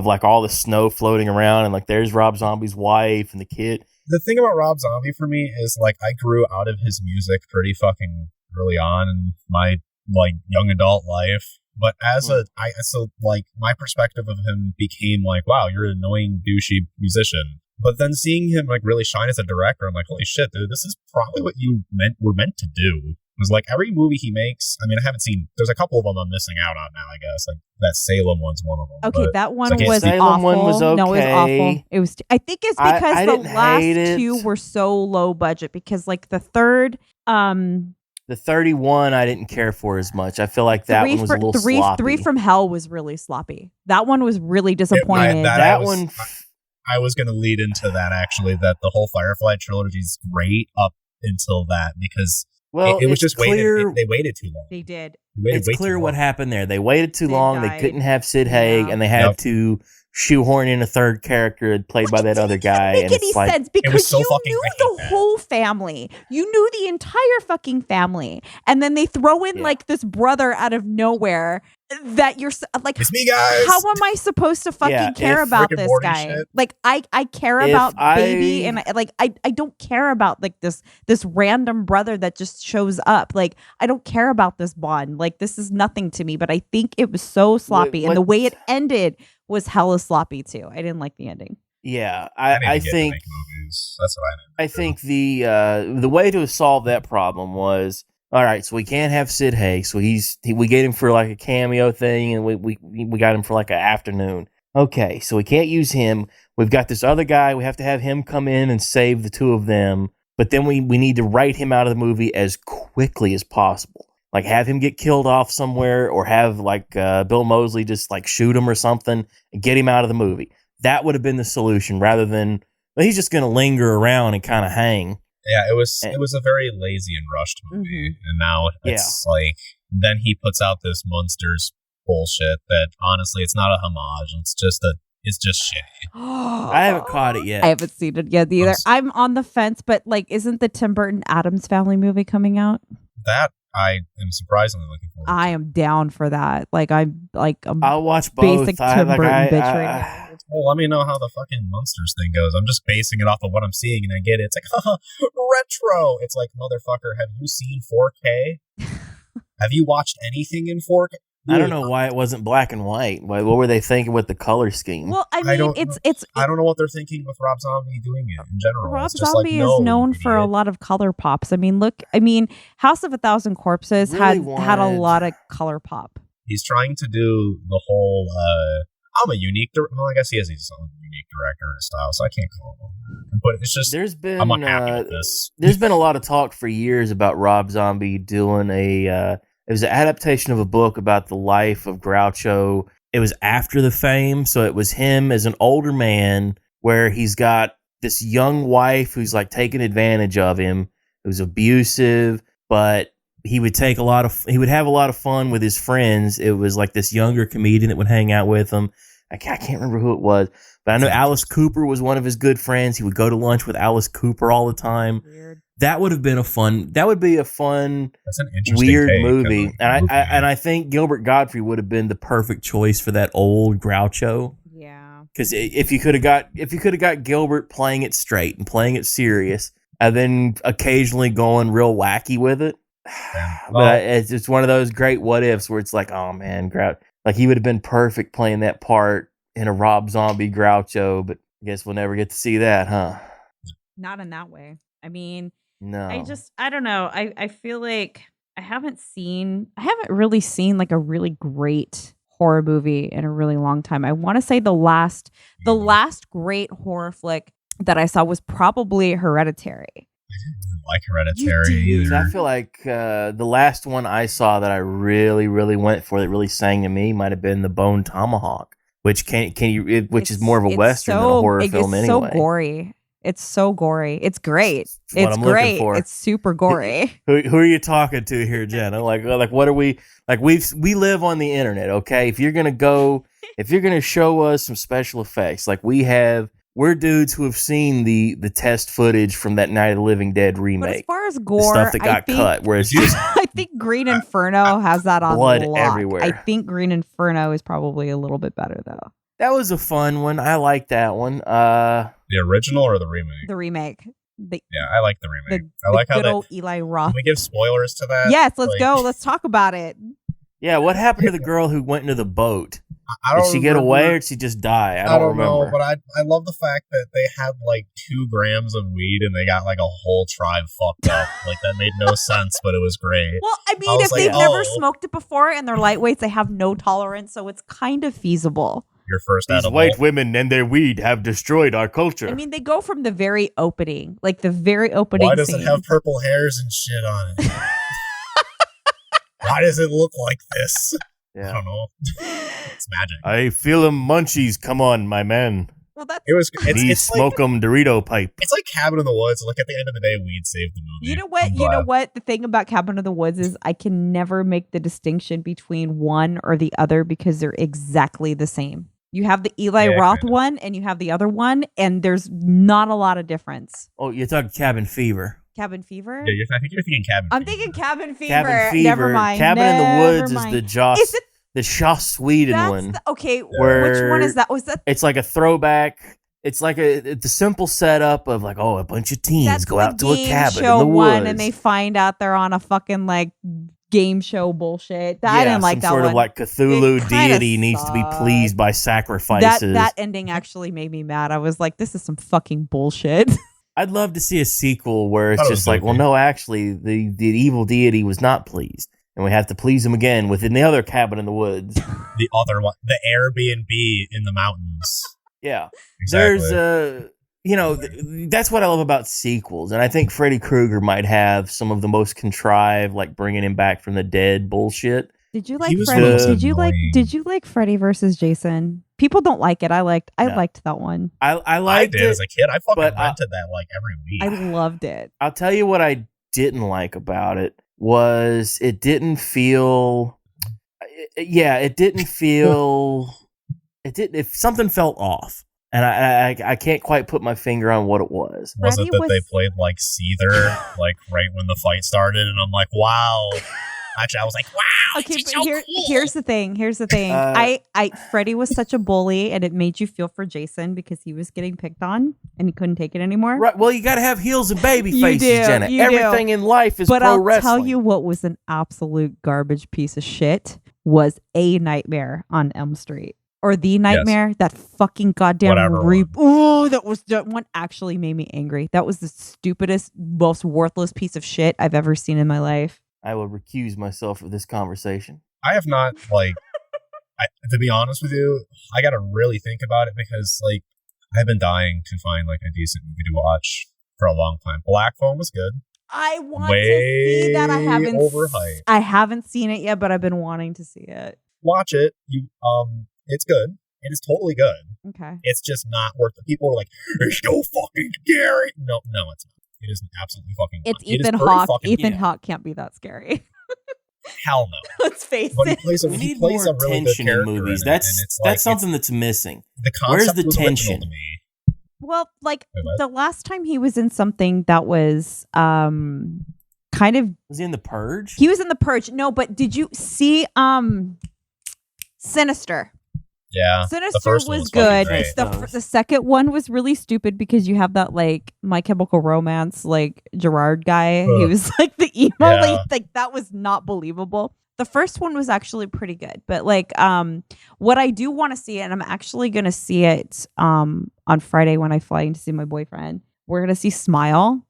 like all the snow floating around, and like there's Rob Zombie's wife and the kid. the thing about Rob Zombie for me is like I grew out of his music pretty fucking early on in my like young adult life. But as my perspective of him became like, wow, you're an annoying douchey musician. But then seeing him like really shine as a director, I'm like, holy shit, dude, this is probably what you were meant to do. It was like every movie he makes. I mean, I haven't seen. There's a couple of them I'm missing out on now. I guess like that Salem one's one of them. Okay, but that one I can't was see- awful. Salem one was No, it was okay. awful. It was. I think it's I because the didn't last hate it. two were so low budget. Because like the third, The 31 I didn't care for as much. I feel like that one was a little sloppy. Three from Hell was really sloppy. That one was really disappointing. that one. I was going to lead into that actually. That the whole Firefly trilogy is great up until that because Well, it was it's just clear. waited. They waited too long. They did. They waited It's way clear too what long. happened there. They waited too Sid long. They died. couldn't have Sid Haig, Yeah. and they had Yep. to shoehorn in a third character played by that other guy. Make And any it's like, sense because was so you fucking knew great, the man. whole family. You knew the entire fucking family, and then they throw in Yeah. like this brother out of nowhere that you're like. It's me, guys. How am I supposed to fucking Yeah, care if about Rick and this Morty guy? shit. Like I care If about I- baby, and I don't care about like this random brother that just shows up. Like I don't care about this bond. Like this is nothing to me. But I think it was so sloppy, and the way it ended was hella sloppy too. I didn't like the ending. yeah, I, I didn't get to think make movies. That's what I did. I think the way to solve that problem was, all right, so we can't have Sid Haig, so we get him for like a cameo thing, and we got him for like an afternoon. Okay, so we can't use him. We've got this other guy. We have to have him come in and save the two of them, but then we need to write him out of the movie as quickly as possible. Like have him get killed off somewhere, or have like Bill Moseley just like shoot him or something and get him out of the movie. That would have been the solution, rather than, well, he's just going to linger around and kind of hang. Yeah, it was a very lazy and rushed movie, and now it's like then he puts out this Monsters bullshit that honestly it's not a homage. It's just shitty. I haven't caught it yet. I haven't seen it yet either. I'm on the fence, but like, isn't the Tim Burton Addams Family movie coming out? That I am surprisingly looking forward to. I am down for that. Like I'm I'll watch both. basic Tim Burton bitch right now. Well, let me know how the fucking Monsters thing goes. I'm just basing it off of what I'm seeing, and I get it. It's like, retro. It's like, motherfucker, have you seen 4K? Have you watched anything in 4K? I don't know why it wasn't black and white. What were they thinking with the color scheme? Well, I mean, it's I don't know what they're thinking with Rob Zombie doing it in general. Rob It's just Zombie like, no, is known for a idiot. lot of color pops. I mean, House of a Thousand Corpses Really had a wanted- lot of color pop. He's trying to do the whole. I'm a unique. Well, I guess he has his own unique director and style, so I can't call him. But it's just There's been I'm unhappy with this. there's been a lot of talk for years about Rob Zombie doing it was an adaptation of a book about the life of Groucho. It was after the fame, so it was him as an older man, where he's got this young wife who's like taking advantage of him, who's abusive, but he would have a lot of fun with his friends. It was like this younger comedian that would hang out with him. I can't remember who it was, but I know Alice Cooper was one of his good friends. He would go to lunch with Alice Cooper all the time. Weird. That would be a fun, That's an interesting weird take movie. of a movie. And I think Gilbert Gottfried would have been the perfect choice for that old Groucho. Yeah. Because if you could have got Gilbert playing it straight and playing it serious, and then occasionally going real wacky with it, but it's one of those great what ifs where it's like, oh man, like he would have been perfect playing that part in a Rob Zombie Groucho, but I guess we'll never get to see that, huh? Not in that way. I mean, No. I don't know. I feel like I haven't really seen like a really great horror movie in a really long time. I want to say the last great horror flick that I saw was probably Hereditary. I didn't like Hereditary either. I feel like the last one I saw that I really, really went for, that really sang to me, might have been The Bone Tomahawk, which is more of a western than a horror film anyway. It's so gory. It's so gory. It's great. It's great. For. It's super gory. Who are you talking to here, Jenna? Like what are we like? We live on the internet, okay? If you're gonna show us some special effects, like we're dudes who have seen the test footage from that Night of the Living Dead remake. But as far as gore, the stuff that got cut, where it's just I think Green Inferno has that on blood lock. everywhere. I think Green Inferno is probably a little bit better though. That was a fun one. I like that one. The original or the remake? The remake. Yeah, I like the remake. I the like how good old Eli Roth. Can we give spoilers to that? Yes, let's go. Let's talk about it. Yeah, what happened to the girl who went into the boat? Did she get away or did she just die? I don't remember. know, but I love the fact that they had like 2 grams of weed and they got like a whole tribe fucked up. Like that made no sense, but it was great. Well, I mean, if they've never smoked it before and they're lightweights, they have no tolerance, so it's kind of feasible. Your first These edible. white women and their weed have destroyed our culture. I mean, they go from the very opening, like the very opening. Why does scene. it have purple hairs and shit on it? Why does it look like this? Yeah. I don't know. It's magic. I feel them munchies. Come on, my man. Well, that's These smoke 'em Dorito pipe. It's like Cabin in the Woods. Like at the end of the day, weed saved the movie. You know what? The thing about Cabin in the Woods is I can never make the distinction between one or the other because they're exactly the same. You have the Eli Roth one and you have the other one, and there's not a lot of difference. Oh, you're talking Cabin Fever. Cabin Fever? Yeah, I think you're thinking Cabin I'm Fever. thinking Cabin Fever. Cabin Fever. Never mind. Cabin in the Woods mind. is the Joss Whedon one. Okay, where which one is that? Was that? It's like a throwback. It's like the simple setup of like, a bunch of teens go out to a cabin in the woods, and they find out they're on a fucking like game show bullshit. I didn't like that one. Some sort of like Cthulhu deity needs to be pleased by sacrifices. That ending actually made me mad. I was like, this is some fucking bullshit. I'd love to see a sequel where it's just like, well, no, actually, the evil deity was not pleased, and we have to please him again within the other cabin in the woods. The other one, the Airbnb in the mountains. Yeah, exactly. There's that's what I love about sequels, and I think Freddy Krueger might have some of the most contrived, like bringing him back from the dead bullshit. Did you like Freddy? Did you like Freddy versus Jason? People don't like it. I liked that one. I did as a kid. I fucking rented that like every week. I loved it. I'll tell you what I didn't like about it was it didn't feel. It didn't feel. If something felt off. And I can't quite put my finger on what it was. Was it that they played like Seether, like right when the fight started? And I'm like, wow. Actually, I was like, wow. Okay, but so cool. Here's the thing. Freddy was such a bully, and it made you feel for Jason because he was getting picked on, and he couldn't take it anymore. Right. Well, you got to have heels and baby faces, Jenna. Everything in life is pro wrestling. But I'll tell you what was an absolute garbage piece of shit was A Nightmare on Elm Street. Or The Nightmare, that fucking goddamn that one actually made me angry. That was the stupidest, most worthless piece of shit I've ever seen in my life. I will recuse myself of this conversation. I have not, to be honest with you, I gotta really think about it because, I've been dying to find, a decent movie to watch for a long time. Black Phone was good. I want to see that. Overhyped. I haven't seen it yet, but I've been wanting to see it. Watch it. It's good. It is totally good. Okay. It's just not worth it. People are like, it's so fucking scary. No, it's not. It is absolutely fucking It's Ethan Hawke. Ethan Hawke can't be that scary. Hell no. Let's face but it. We need more tension in movies. That's something that's missing. The concept Where's the tension? To me. Well, the last time he was in something that was kind of... Was he in The Purge? He was in The Purge. No, but did you see Sinister? Yeah, Sinister the first was one was fucking good. great. The second one was really stupid because you have that like My Chemical Romance like Gerard guy. He was like the emo like that was not believable. The first one was actually pretty good, but like what I do want to see, and I'm actually gonna see it on Friday when I fly in to see my boyfriend. We're gonna see Smile.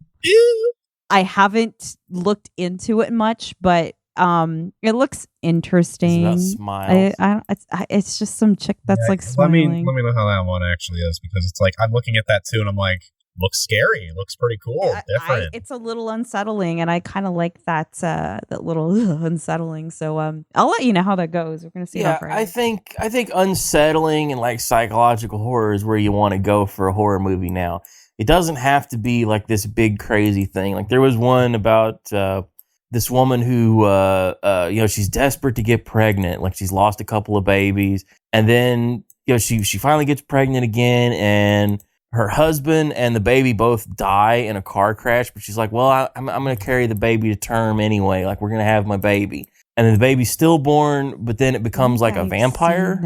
I haven't looked into it much, but it looks interesting. It's about smiles. It's just some chick that's like smiling. Let me know how that one actually is, because it's like I'm looking at that too and I'm like, looks scary, looks pretty cool, different. It's a little unsettling, and I kind of like that little unsettling. So I'll let you know how that goes. We're gonna see. Yeah, I think unsettling and like psychological horror is where you want to go for a horror movie now. It doesn't have to be like this big crazy thing. Like there was one about this woman who she's desperate to get pregnant. Like she's lost a couple of babies, and then she finally gets pregnant again, and her husband and the baby both die in a car crash. But she's like, well, I'm going to carry the baby to term anyway. Like we're going to have my baby, and then the baby's stillborn, but then it becomes like a vampire.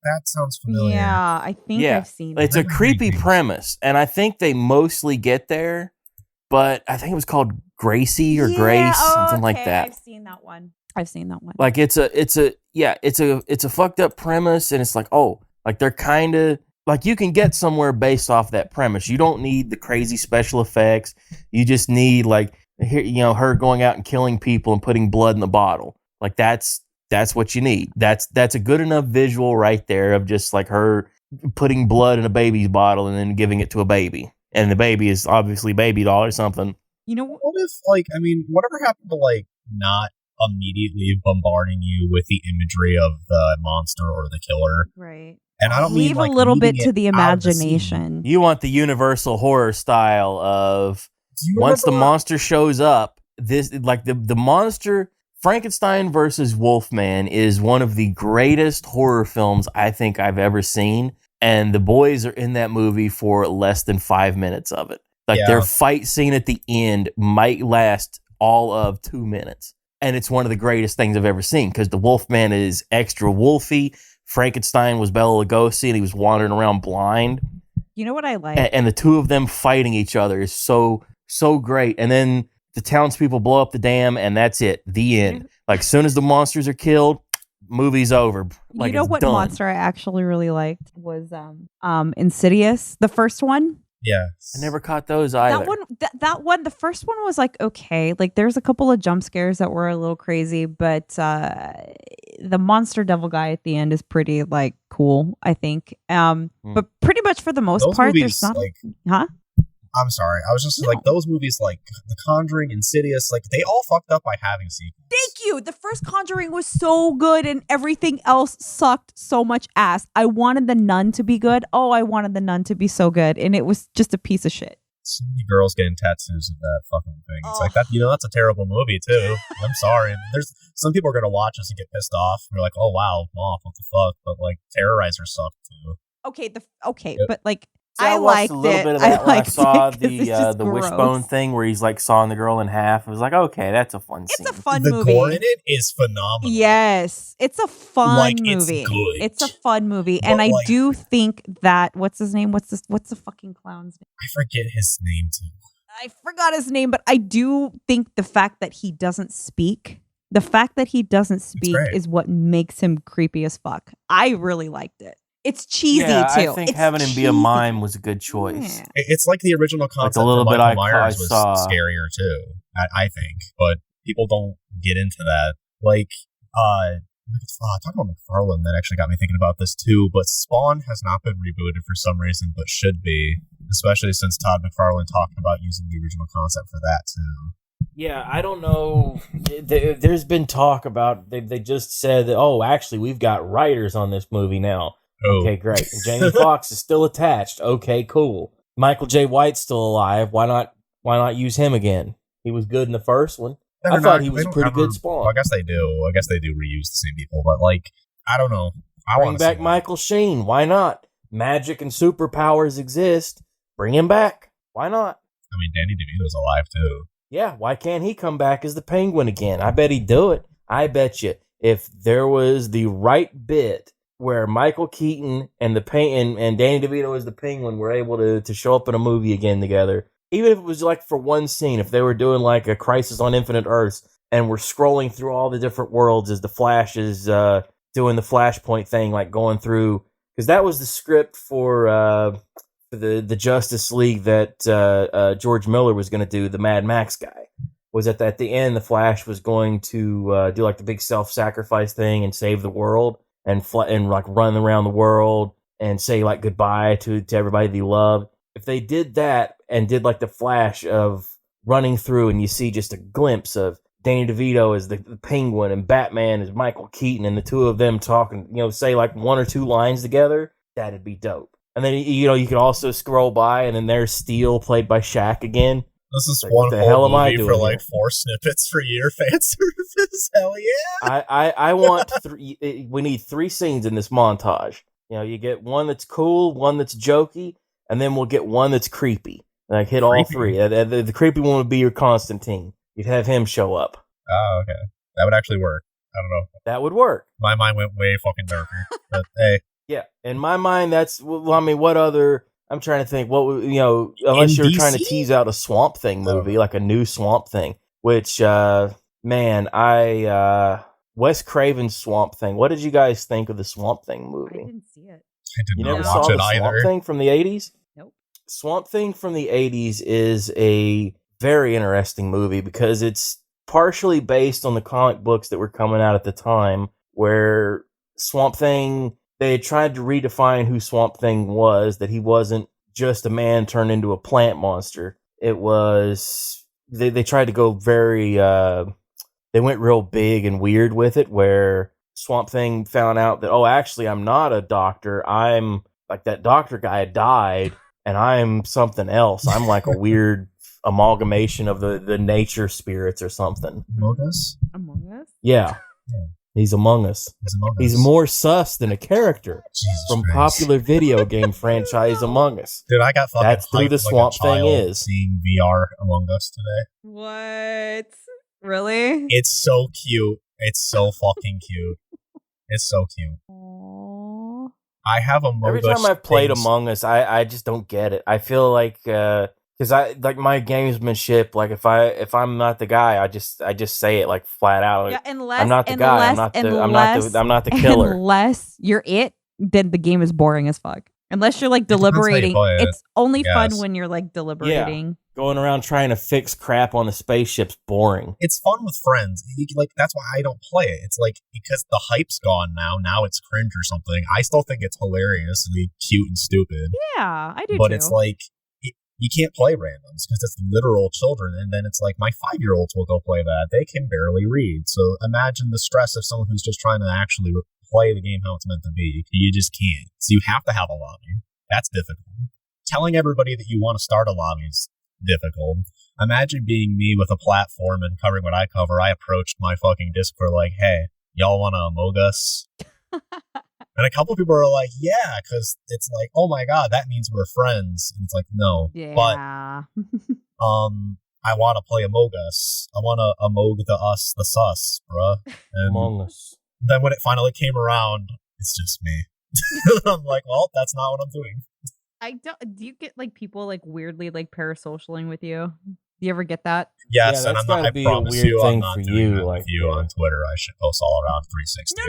That sounds familiar. Yeah, I think I've seen it. It's a creepy premise, and I think they mostly get there, but I think it was called Gracie or Grace, something like that. I've seen that one. Like it's a fucked up premise, and it's like, oh, like they're kind of like you can get somewhere based off that premise. You don't need the crazy special effects. You just need like her going out and killing people and putting blood in the bottle. Like that's what you need. That's a good enough visual right there of just like her putting blood in a baby's bottle and then giving it to a baby. And the baby is obviously baby doll or something. You know, what if whatever happened to like not immediately bombarding you with the imagery of the monster or the killer? Right. And I don't leave mean, a little bit to the imagination. You want the universal horror style of once the monster shows up, this like the monster. Frankenstein versus Wolfman is one of the greatest horror films I think I've ever seen, and the boys are in that movie for less than 5 minutes of it. Like their fight scene at the end might last all of 2 minutes, and it's one of the greatest things I've ever seen because the Wolfman is extra wolfy. Frankenstein was Bela Lugosi, and he was wandering around blind. You know what I like? And the two of them fighting each other is so great, and then the townspeople blow up the dam, and that's it. The end. Like, as soon as the monsters are killed, movie's over. Like, you know what monster I actually really liked was Insidious, the first one. Yes. I never caught those either. That one, the first one was like, okay. Like, there's a couple of jump scares that were a little crazy, but the monster devil guy at the end is pretty, like, cool, I think. But pretty much for the most part, movies, there's not... like, huh? I'm sorry. I was just like, those movies like The Conjuring, Insidious, like they all fucked up by having sequels. Thank you. The first Conjuring was so good and everything else sucked so much ass. I wanted The Nun to be good. Oh, I wanted The Nun to be so good. And it was just a piece of shit. So many girls getting tattoos of that fucking thing. It's like that, that's a terrible movie too. I'm sorry. There's some people are going to watch this and get pissed off. They're like, oh wow, Moth, what the fuck? But like Terrorizer sucked too. Okay, but like, See, I liked a little it. bit of that when I saw the gross. wishbone thing where he's like sawing the girl in half. I was like, okay, that's a fun scene. It's a fun the movie. The gore in it is phenomenal. Yes, it's a fun movie. It's good. It's a fun movie, and I do think that what's his name? What's the fucking clown's name? I forget his name too. I forgot his name, but I do think the fact that he doesn't speak. Is what makes him creepy as fuck. I really liked it. It's cheesy too. I think having him be a mime was a good choice. Yeah. It's like the original concept. Like a little for bit Michael Myers was scarier too. I think, but people don't get into that. Like, talking about McFarlane, that actually got me thinking about this too. But Spawn has not been rebooted for some reason, but should be, especially since Todd McFarlane talked about using the original concept for that too. Yeah, I don't know. There's been talk about they just said that. Oh, actually, we've got writers on this movie now. Oh. Okay, great. Jamie Foxx is still attached. Okay, cool. Michael J. White's still alive. Why not use him again? He was good in the first one. I thought he was a pretty good Spawn. Well, I guess they do. I guess they do reuse the same people, but like, I don't know. Bring back Michael Sheen. Why not? Magic and superpowers exist. Bring him back. Why not? I mean, Danny DeVito's alive too. Yeah, why can't he come back as the Penguin again? I bet he'd do it. I bet you if there was the right bit where Michael Keaton and and Danny DeVito as the Penguin were able to show up in a movie again together, even if it was like for one scene, if they were doing like a Crisis on Infinite Earths and we're scrolling through all the different worlds as the Flash is doing the Flashpoint thing, like going through, because that was the script for the Justice League that George Miller was going to do, the Mad Max guy. Was that at the end, the Flash was going to do like the big self-sacrifice thing and save the world and like run around the world and say like goodbye to everybody that he loved. If they did that and did like the Flash of running through and you see just a glimpse of Danny DeVito as the Penguin and Batman as Michael Keaton and the two of them talking, say like one or two lines together, that'd be dope. And then, you could also scroll by and then there's Steel played by Shaq again. This is like, one the hell am I movie doing for like here? 4 snippets for your fan service. Hell yeah! I want we need 3 scenes in this montage. You get one that's cool, one that's jokey, and then we'll get one that's creepy. Like hit all 3. The creepy one would be your Constantine. You'd have him show up. Oh, okay. That would actually work. I don't know. That would work. My mind went way fucking darker. But hey. Yeah, in my mind, that's. Well, I mean, what other? I'm trying to think. What unless you're trying to tease out a Swamp Thing movie, like a new Swamp Thing. Which, man, Wes Craven's Swamp Thing. What did you guys think of the Swamp Thing movie? I didn't see it. I did You not never watch saw it the either. Swamp Thing from the 80s? Nope. Swamp Thing from the 80s is a very interesting movie because it's partially based on the comic books that were coming out at the time, where Swamp Thing, they tried to redefine who Swamp Thing was, that he wasn't just a man turned into a plant monster. It was, they tried to go very, they went real big and weird with it, where Swamp Thing found out that, oh, actually, I'm not a doctor. I'm, like, that doctor guy died, and I'm something else. I'm like a weird amalgamation of the nature spirits or something. Among Us? Among Us? Yeah. He's among us. He's more sus than a character from popular video game franchise Among Us. Dude, I got fucking That's who the Swamp Thing is. Seeing VR Among Us today. What? Really? It's so cute. It's so fucking cute. It's so cute. Aww. I have Among Us. Every time I've played things. Among Us, I just don't get it. I feel like because I like my gamesmanship. Like if I'm not the guy, I just say it like flat out. Like, Yeah, unless I'm not the guy. I'm not the killer. Unless you're it, then the game is boring as fuck. Unless you're like depends how you deliberating, play it, it's only fun yes. when you're like deliberating. Going around trying to fix crap on the spaceship's boring. It's fun with friends. Like that's why I don't play it. It's like because the hype's gone now. Now it's cringe or something. I still think it's hilariously cute and stupid. Yeah, I do But too. it's like you can't play randoms because it's literal children. And then it's like my 5-year-olds will go play that. They can barely read. So imagine the stress of someone who's just trying to actually play the game how it's meant to be. You just can't. So you have to have a lobby. That's difficult. Telling everybody that you want to start a lobby is difficult. Imagine being me with a platform and covering what I cover. I approached my fucking Discord like, hey, y'all want to Among Us? And a couple people are like, yeah, because it's like, oh my god, that means we're friends. And it's like, no. yeah. But I want to play Among Us. I want to Among the us, the sus, bruh. And Among Us. then when it finally came around, it's just me. I'm like, well, that's not what I'm doing. I don't. Do you get like people like weirdly like parasocialing with you? Do you ever get that? Yes, Yeah, and that's I'm not, gotta I be a promise weird you, thing I'm not for doing you, that like, with you on Twitter. I should post all around 360. No.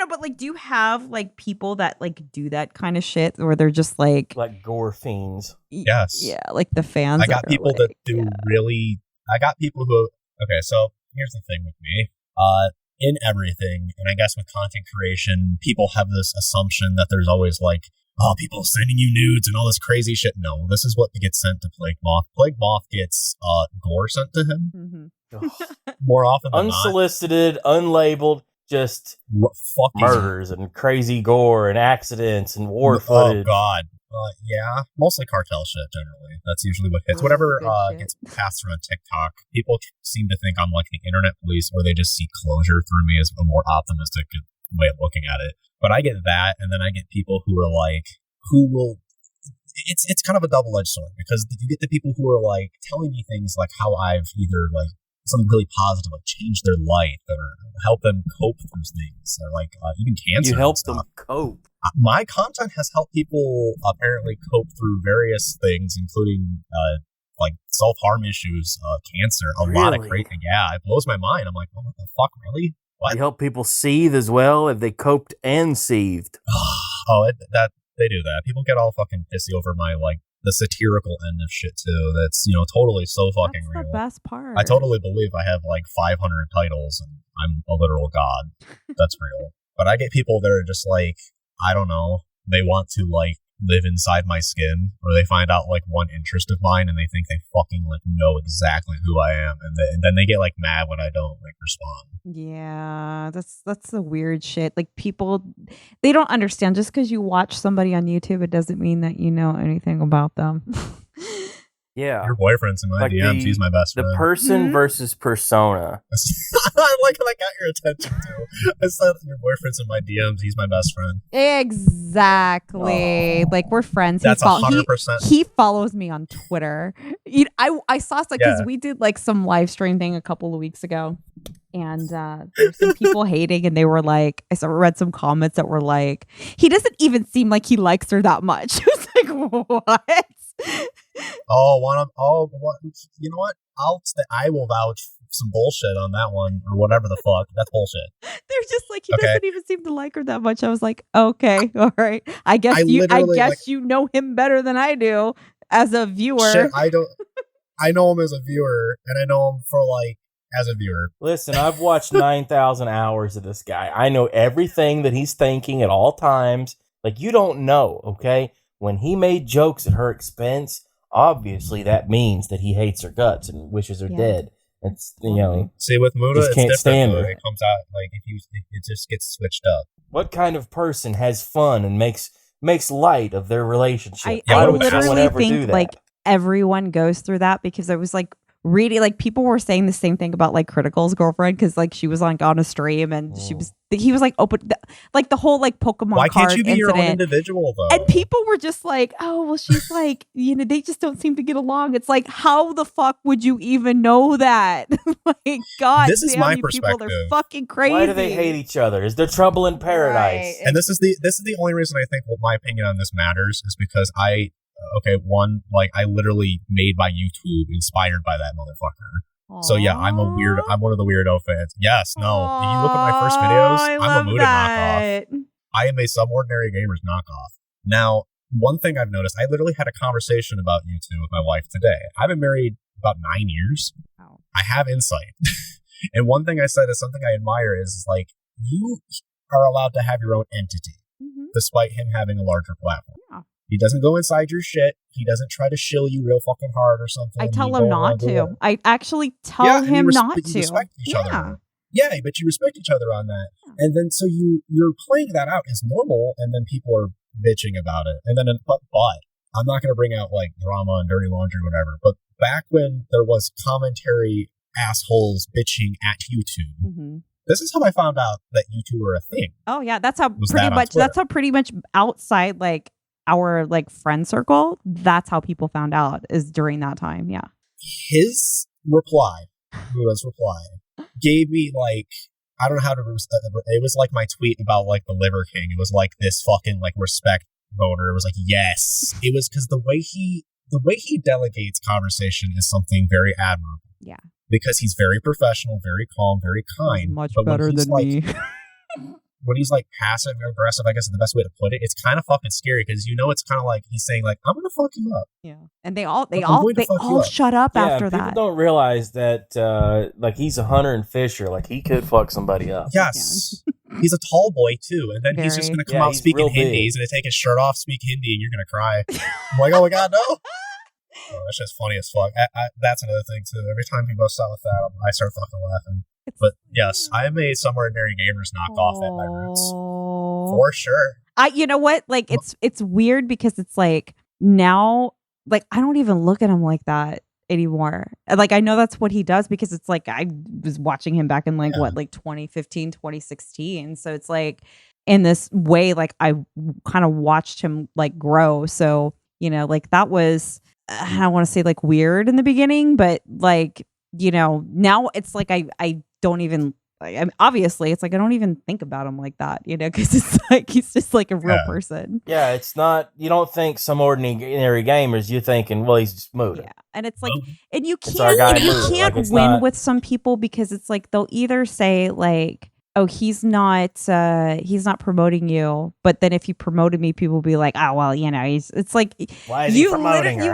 But like, do you have like people that like do that kind of shit, where they're just like gore fiends? Yes. yeah, like the fans. I got that are, people that like, do yeah. really. I got people who. Okay, so here's the thing with me. In everything, and I guess with content creation, people have this assumption that there's always like, oh, people sending you nudes and all this crazy shit. No, this is what gets sent to Plague Moth. Plague Moth gets gore sent to him more often than Unsolicited, unlabeled, just not. Fuck these- murders and crazy gore and accidents and war Oh footage. god. Yeah, mostly cartel shit generally. That's usually what hits. Oh, Whatever good shit. gets passed through on TikTok, people seem to think I'm like the internet police, or they just see closure through me as a more optimistic way of looking at it. But I get that, and then I get people who are like, who will. It's kind of a double-edged sword, because you get the people who are like telling me things like how I've either like something really positive, like change their life or help them cope through things, or like even cancer. You help them cope. My content has helped people apparently cope through various things, including like self-harm issues, cancer, a lot of crazy. Yeah, it blows my mind. I'm like, oh, what the fuck, really? What? You help people seethe as well if they coped and seethed. That they do that. People get all fucking pissy over my like the satirical end of shit too. That's totally so fucking That's real. the best part. I totally believe I have like 500 titles and I'm a literal god. That's real. But I get people that are just like, I don't know, they want to like live inside my skin, or they find out like one interest of mine and they think they fucking like know exactly who I am, and then they get like mad when I don't like respond. Yeah, that's the weird shit. Like people, they don't understand. Just because you watch somebody on YouTube, it doesn't mean that you know anything about them. Yeah. Your boyfriend's in my Like DMs. He's my best friend. The person versus persona. I like that I got your attention too. I said your boyfriend's in my DMs. He's my best friend. Exactly. Like we're friends. That's 100%. He follows me on Twitter. I saw because we did like some live stream thing a couple of weeks ago. And there's some people hating, and they were like, I read some comments that were like, he doesn't even seem like he likes her that much. I was like, what? You know what? I will vouch some bullshit on that one, or whatever the fuck. That's bullshit. They're just like, he doesn't even seem to like her that much. I was like, okay, all right. I guess you know him better than I do as a viewer. Shit, I don't. I know him as a viewer, and I know him for like as a viewer. Listen, I've watched 9,000 hours of this guy. I know everything that he's thinking at all times. Like, you don't know, okay? When he made jokes at her expense, obviously that means that he hates her guts and wishes her dead. It's, See, with Muda, just can't stand her. It comes out like it just gets switched up. What kind of person has fun and makes makes light of their relationship. I literally think like everyone goes through that, because I was like reading, like people were saying the same thing about like Critical's girlfriend, because like she was like on a stream and he was like open, like the whole like Pokemon Why card can't you be incident. your own individual though? And people were just like, oh well, she's like, you know, they just don't seem to get along. It's like, how the fuck would you even know that? Like, God, this is my perspective. People, they're fucking crazy. Why do they hate each other? Is there trouble in paradise? Right. And this is the only reason I think my opinion on this matters is because I literally made my YouTube inspired by that motherfucker. Aww. So yeah, I'm one of the weirdo fans. Yes, no. Aww, you look at my first videos, I'm a Muda knockoff. I am a Subordinary Gamers knockoff. Now, one thing I've noticed, I literally had a conversation about YouTube with my wife today. I've been married about 9 years. Wow. I have insight. And one thing I said is something I admire is like, you are allowed to have your own entity, despite him having a larger platform. Yeah. He doesn't go inside your shit. He doesn't try to shill you real fucking hard or something. I tell him not to. I actually tell him not to. You respect each other. Yeah, but you respect each other on that. Yeah. And then so you're playing that out as normal, and then people are bitching about it. And then, but I'm not going to bring out like drama and dirty laundry or whatever, but back when there was commentary assholes bitching at YouTube, this is how I found out that YouTube were a thing. Oh yeah, that's how pretty much outside like our like friend circle, that's how people found out, is during that time. Yeah. His reply, Muda's reply, gave me like, I don't know how to, it was like my tweet about like the Liver King. It was like this fucking like respect voter. It was like, yes. It was because the way he delegates conversation is something very admirable. Yeah. Because he's very professional, very calm, very kind. Much better than me. When he's like passive aggressive, I guess is the best way to put it. It's kind of fucking scary because it's kind of like he's saying like, I'm gonna fuck you up. Yeah, and they all shut up after that. People don't realize that like he's a hunter and fisher. Like he could fuck somebody up. Yes, he's a tall boy too, and then he's just gonna come out speaking Hindi. He's gonna take his shirt off, speak Hindi, and you're gonna cry. I'm like, oh my god, no. Oh, that's just funny as fuck. That's another thing too. Every time people start with that, I start fucking laughing. But yes, I am a Subordinary Gamers knockoff at my roots, for sure. You know what? Like it's weird because it's like now, like I don't even look at him like that anymore. Like I know that's what he does because it's like I was watching him back in like 2015, 2016. So it's like in this way, like I kind of watched him like grow. So like that was, I don't want to say like weird in the beginning, but like now it's like I don't even. Obviously, it's like I don't even think about him like that, because it's like he's just like a real person. Yeah, it's not. You don't think some ordinary gamers. You're thinking, well, he's just Muda. Yeah, and it's like, and you can't win with some people because it's like they'll either say like, oh, he's not promoting you, but then if you promoted me, people will be like, oh well, it's like why is he promoting her? You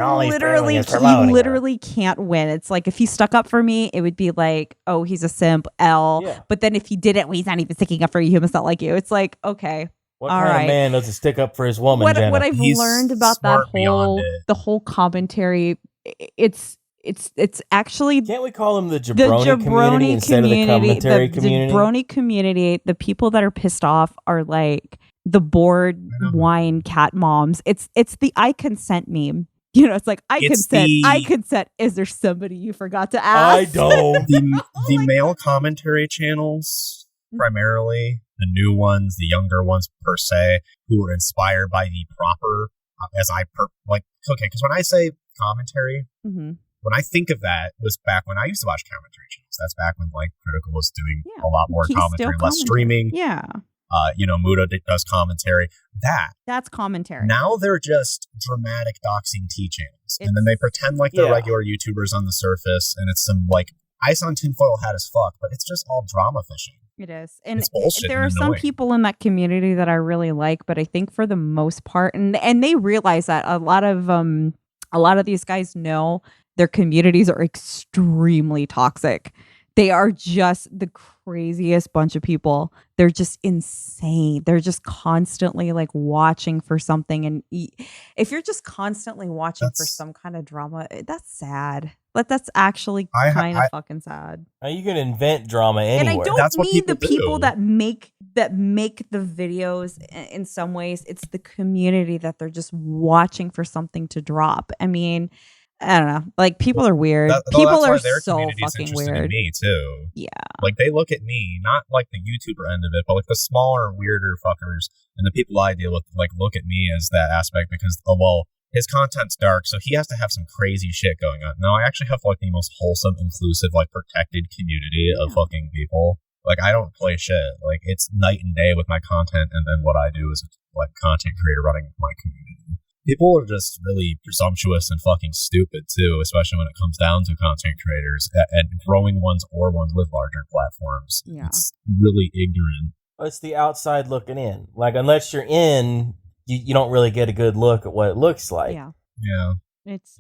literally can't win. It's like if he stuck up for me, it would be like, oh, he's a simp, Yeah. But then if he didn't, well, he's not even sticking up for you. He must not like you. It's like, okay. What kind of man doesn't stick up for his woman? What I've learned about the whole commentary, it's actually, can't we call him the jabroni community instead of the commentary community? The jabroni community, the people that are pissed off are like the bored wine cat moms. It's the I consent meme. It's like I consent. Is there somebody you forgot to ask? I don't. The male commentary channels, primarily the new ones, the younger ones per se, who were inspired by the proper, because when I say commentary. Mm-hmm. When I think of that, was back when I used to watch commentary channels. That's back when Critical was doing a lot more commentary, less streaming. Yeah. Muda does commentary. That's commentary. Now they're just dramatic doxing tea channels. And then they pretend like they're regular YouTubers on the surface, and it's some ice on tinfoil hat as fuck, but it's just all drama fishing. It is. And it's bullshit. There are some people in that community that I really like, but I think for the most part, and they realize that a lot of these guys know their communities are extremely toxic. They are just the craziest bunch of people. They're just insane. They're just constantly like watching for something. And if you're just constantly watching for some kind of drama, that's sad. But that's actually kind of fucking sad. You can invent drama anywhere. And I don't mean the people that make the videos in some ways. It's the community that they're just watching for something to drop. I mean, I don't know. Like, people are weird. People are so fucking weird. Me too. Yeah. Like, they look at me, not like the YouTuber end of it, but like the smaller, weirder fuckers and the people I deal with, like, look at me as that aspect because, his content's dark, so he has to have some crazy shit going on. No, I actually have like the most wholesome, inclusive, like protected community of fucking people. Like, I don't play shit. Like, it's night and day with my content, and then what I do is like content creator running my community. People are just really presumptuous and fucking stupid too, especially when it comes down to content creators and growing ones or ones with larger platforms. Yeah. It's really ignorant. It's the outside looking in. Like, unless you're in, you don't really get a good look at what it looks like. Yeah. Yeah. It's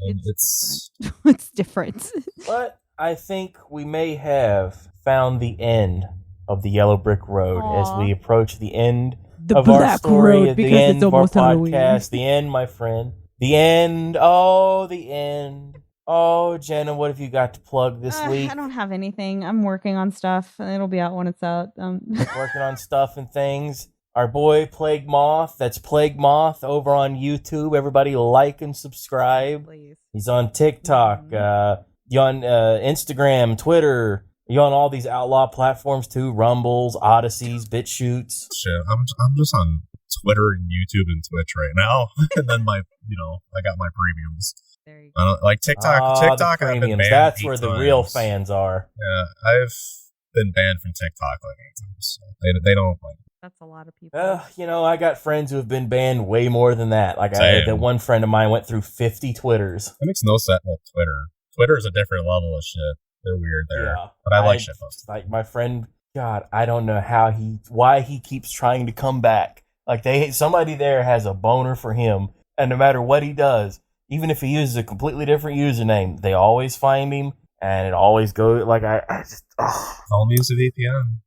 different. It's different. But I think we may have found the end of the yellow brick road as we approach the end of our story, at the end of our podcast. The end, my friend. The end. Oh, the end. Oh, Jenna, what have you got to plug this week? I don't have anything. I'm working on stuff, and it'll be out when it's out. Working on stuff and things. Our boy Plague Moth, that's Plague Moth over on YouTube. Everybody like and subscribe. Please. He's on TikTok, you on Instagram, Twitter. You on all these outlaw platforms too, Rumbles, Odysseys, BitChutes. Shit, I'm just on Twitter and YouTube and Twitch right now. And then I got my premiums. There you go. I don't like TikTok. TikTok, the I've been banned. That's where the real fans are. Yeah, I've been banned from TikTok like 8 times. So they don't like. That's a lot of people. I got friends who have been banned way more than that. Like, that one friend of mine went through 50 Twitters. It makes no sense. Well, Twitter is a different level of shit. They're weird there. Yeah, but I like shitposts. Like, my friend, God, I don't know why he keeps trying to come back. Like, somebody there has a boner for him, and no matter what he does, even if he uses a completely different username, they always find him, and it always goes, like, I'll use a VPN.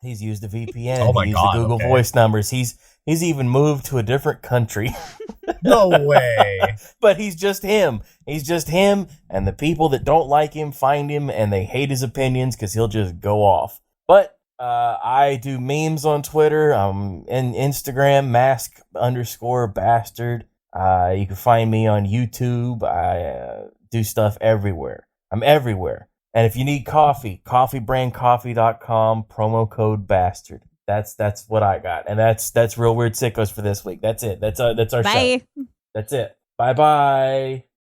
He's used a VPN. Oh my He's God, the Google Voice numbers. He's even moved to a different country. No way. But he's just him. He's just him, and the people that don't like him find him, and they hate his opinions because he'll just go off. But I do memes on Twitter. I'm in Instagram, mask_bastard. You can find me on YouTube. I do stuff everywhere. I'm everywhere. And if you need coffee, coffeebrandcoffee.com, promo code bastard. That's what I got. And that's Real Weird Sickos for this week. That's it. That's our show. Bye. That's it. Bye-bye.